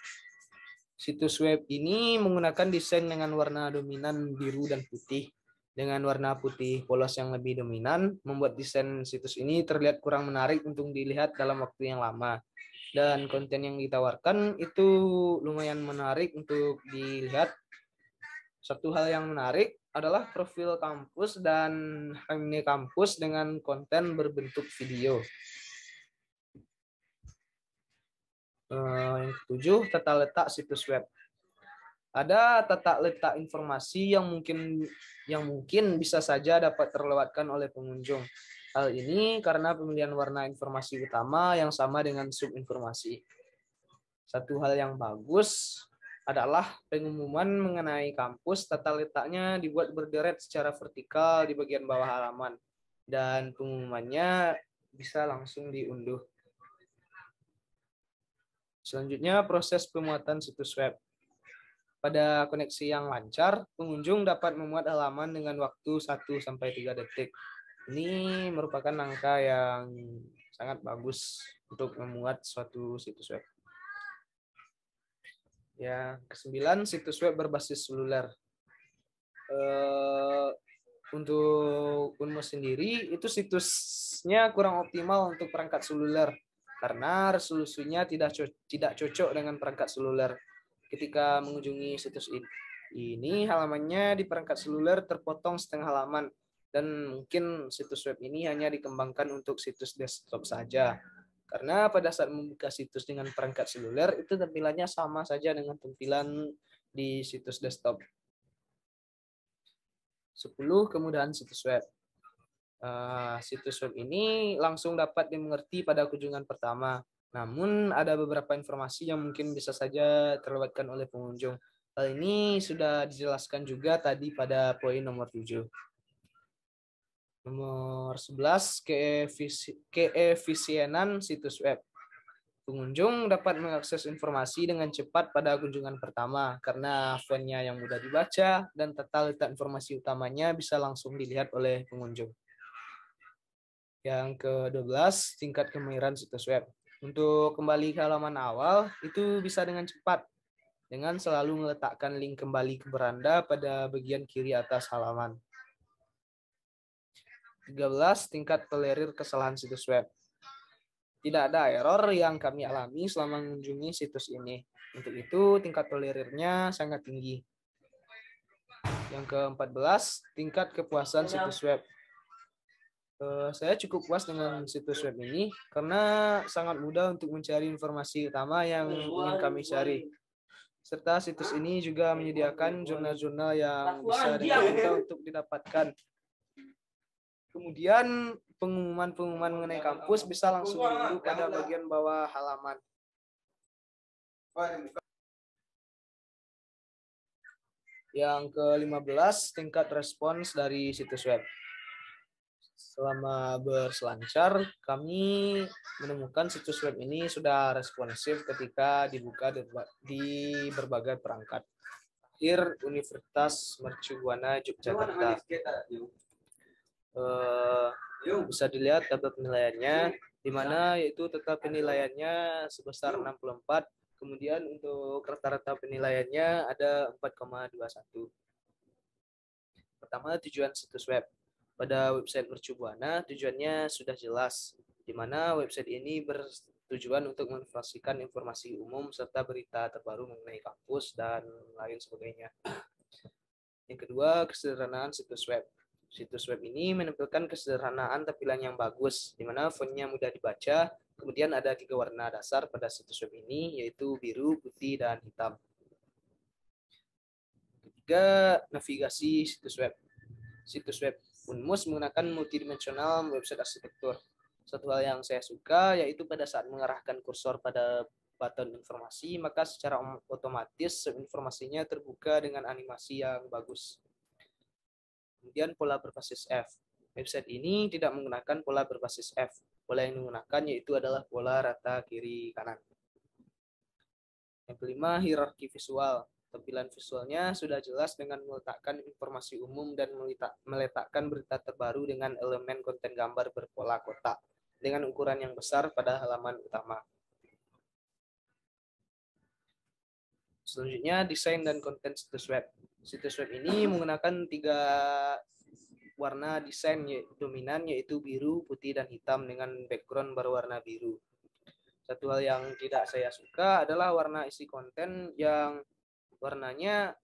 Situs web ini menggunakan desain dengan warna dominan biru dan putih. Dengan warna putih polos yang lebih dominan, membuat desain situs ini terlihat kurang menarik untuk dilihat dalam waktu yang lama. Dan konten yang ditawarkan itu lumayan menarik untuk dilihat. Satu hal yang menarik adalah profil kampus dan hanya kampus dengan konten berbentuk video. Yang ketujuh, tata letak situs web. Ada tata letak informasi yang mungkin bisa saja dapat terlewatkan oleh pengunjung. Hal ini karena pemilihan warna informasi utama yang sama dengan subinformasi. Satu hal yang bagus adalah pengumuman mengenai kampus, tata letaknya dibuat berderet secara vertikal di bagian bawah halaman, dan pengumumannya bisa langsung diunduh. Selanjutnya, proses pemuatan situs web. Pada koneksi yang lancar, pengunjung dapat memuat halaman dengan waktu 1-3 detik. Ini merupakan angka yang sangat bagus untuk memuat suatu situs web. Yang ke-9, situs web berbasis seluler. Untuk Unmus sendiri, itu situsnya kurang optimal untuk perangkat seluler karena resolusinya tidak cocok dengan perangkat seluler. Ketika mengunjungi situs ini, halamannya di perangkat seluler terpotong setengah halaman, dan mungkin situs web ini hanya dikembangkan untuk situs desktop saja. Karena pada saat membuka situs dengan perangkat seluler, itu tampilannya sama saja dengan tampilan di situs desktop. 10. Kemudahan situs web. Situs web ini langsung dapat dimengerti pada kunjungan pertama. Namun ada beberapa informasi yang mungkin bisa saja terlewatkan oleh pengunjung. Hal ini sudah dijelaskan juga tadi pada poin nomor 7. Nomor 11, keefisienan situs web. Pengunjung dapat mengakses informasi dengan cepat pada kunjungan pertama karena fontnya yang mudah dibaca dan tata letak informasi utamanya bisa langsung dilihat oleh pengunjung. Yang ke-12, tingkat kemahiran situs web. Untuk kembali ke halaman awal, itu bisa dengan cepat, dengan selalu meletakkan link kembali ke beranda pada bagian kiri atas halaman. 13, tingkat tolerir kesalahan situs web. Tidak ada error yang kami alami selama mengunjungi situs ini. Untuk itu, tingkat tolerirnya sangat tinggi. Yang ke-14, tingkat kepuasan situs web. Saya cukup puas dengan situs web ini karena sangat mudah untuk mencari informasi utama yang ingin kami cari. Serta situs ini juga menyediakan jurnal-jurnal yang bisa dengan mudah untuk didapatkan. Kemudian pengumuman-pengumuman mengenai kampus bisa langsung diunduh pada bagian bawah halaman. Yang ke-15, tingkat respons dari situs web. Selama berselancar, kami menemukan situs web ini sudah responsif ketika dibuka di berbagai perangkat. Akhir, Universitas Mercubuana Yogyakarta. Bisa dilihat tabel penilaiannya, di mana yaitu tetap penilaiannya sebesar 64, kemudian untuk rata-rata penilaiannya ada 4,21. Pertama, tujuan situs web. Pada website Mercubuana, tujuannya sudah jelas, di mana website ini bertujuan bertujuan untuk menginformasikan informasi umum serta berita terbaru mengenai kampus dan lain sebagainya. Yang kedua, kesederhanaan situs web. Situs web ini menampilkan kesederhanaan tampilan yang bagus, di mana fontnya mudah dibaca. Kemudian ada 3 warna dasar pada situs web ini, yaitu biru, putih, dan hitam. Ketiga, navigasi situs web. Situs web Unmus menggunakan multidimensional website arsitektur. Satu hal yang saya suka yaitu pada saat mengarahkan kursor pada button informasi, maka secara otomatis informasinya terbuka dengan animasi yang bagus. Kemudian pola berbasis F. Website ini tidak menggunakan pola berbasis F. Pola yang digunakan yaitu adalah pola rata kiri kanan. Yang kelima, hierarki visual. Tampilan visualnya sudah jelas dengan meletakkan informasi umum dan meletakkan berita terbaru dengan elemen konten gambar berpola kotak dengan ukuran yang besar pada halaman utama. Selanjutnya, desain dan konten situs web. Situs web ini menggunakan 3 warna desain dominan, yaitu biru, putih, dan hitam dengan background berwarna biru. Satu hal yang tidak saya suka adalah warna isi konten yang warnanya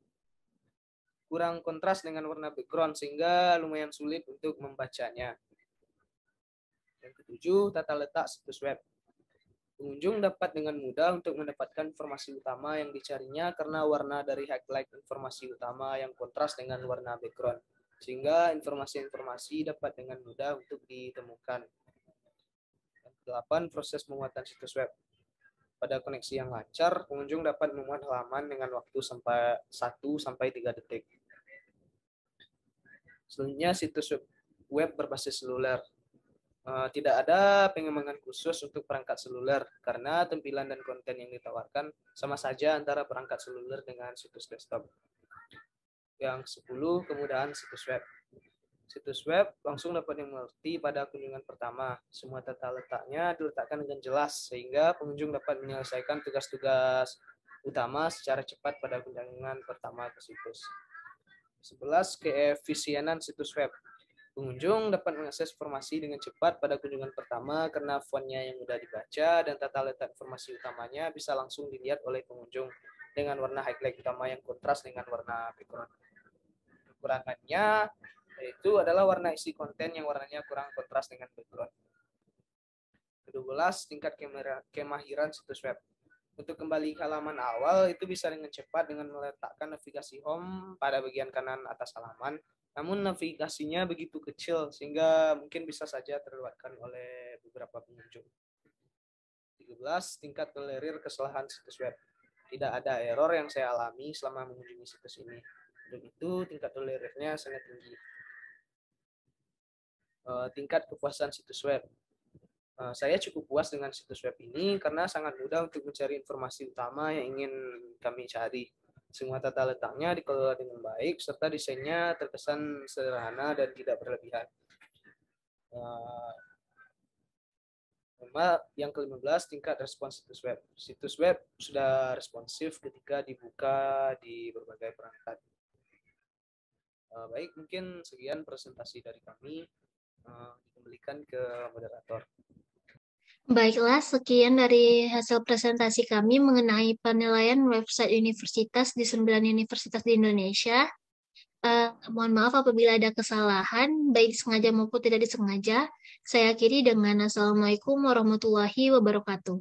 kurang kontras dengan warna background, sehingga lumayan sulit untuk membacanya. Yang ketujuh, tata letak situs web. Pengunjung dapat dengan mudah untuk mendapatkan informasi utama yang dicarinya karena warna dari highlight informasi utama yang kontras dengan warna background, sehingga informasi-informasi dapat dengan mudah untuk ditemukan. Yang ke-8, proses pembuatan situs web. Pada koneksi yang lancar, pengunjung dapat memuat halaman dengan waktu 1-3 detik. Selanjutnya, situs web berbasis seluler. Tidak ada pengembangan khusus untuk perangkat seluler karena tampilan dan konten yang ditawarkan sama saja antara perangkat seluler dengan situs desktop. Yang 10, kemudahan situs web. Situs web langsung dapat dimengerti pada kunjungan pertama. Semua tata letaknya diletakkan dengan jelas sehingga pengunjung dapat menyelesaikan tugas-tugas utama secara cepat pada kunjungan pertama ke situs. 11, keefisienan situs web. Pengunjung dapat mengakses informasi dengan cepat pada kunjungan pertama karena fontnya yang mudah dibaca dan tata letak informasi utamanya bisa langsung dilihat oleh pengunjung dengan warna highlight utama yang kontras dengan warna background. Kekurangannya yaitu adalah warna isi konten yang warnanya kurang kontras dengan background. Ke-12, tingkat kemahiran situs web. Untuk kembali ke halaman awal itu bisa dengan cepat dengan meletakkan navigasi home pada bagian kanan atas halaman. Namun navigasinya begitu kecil sehingga mungkin bisa saja terlewatkan oleh beberapa pengunjung. 13, tingkat tolerir kesalahan situs web. Tidak ada error yang saya alami selama mengunjungi situs ini. Untuk itu tingkat tolerirnya sangat tinggi. Tingkat kepuasan situs web. Saya cukup puas dengan situs web ini karena sangat mudah untuk mencari informasi utama yang ingin kami cari. Semua tata letaknya dikelola dengan baik, serta desainnya terkesan sederhana dan tidak berlebihan. Yang ke-15, tingkat respons situs web. Situs web sudah responsif ketika dibuka di berbagai perangkat. Baik, mungkin sekian presentasi dari kami. Dikembalikan ke moderator. Baiklah, sekian dari hasil presentasi kami mengenai penilaian website universitas di 9 universitas di Indonesia. Mohon maaf apabila ada kesalahan, baik sengaja maupun tidak disengaja. Saya akhiri dengan Assalamualaikum warahmatullahi wabarakatuh.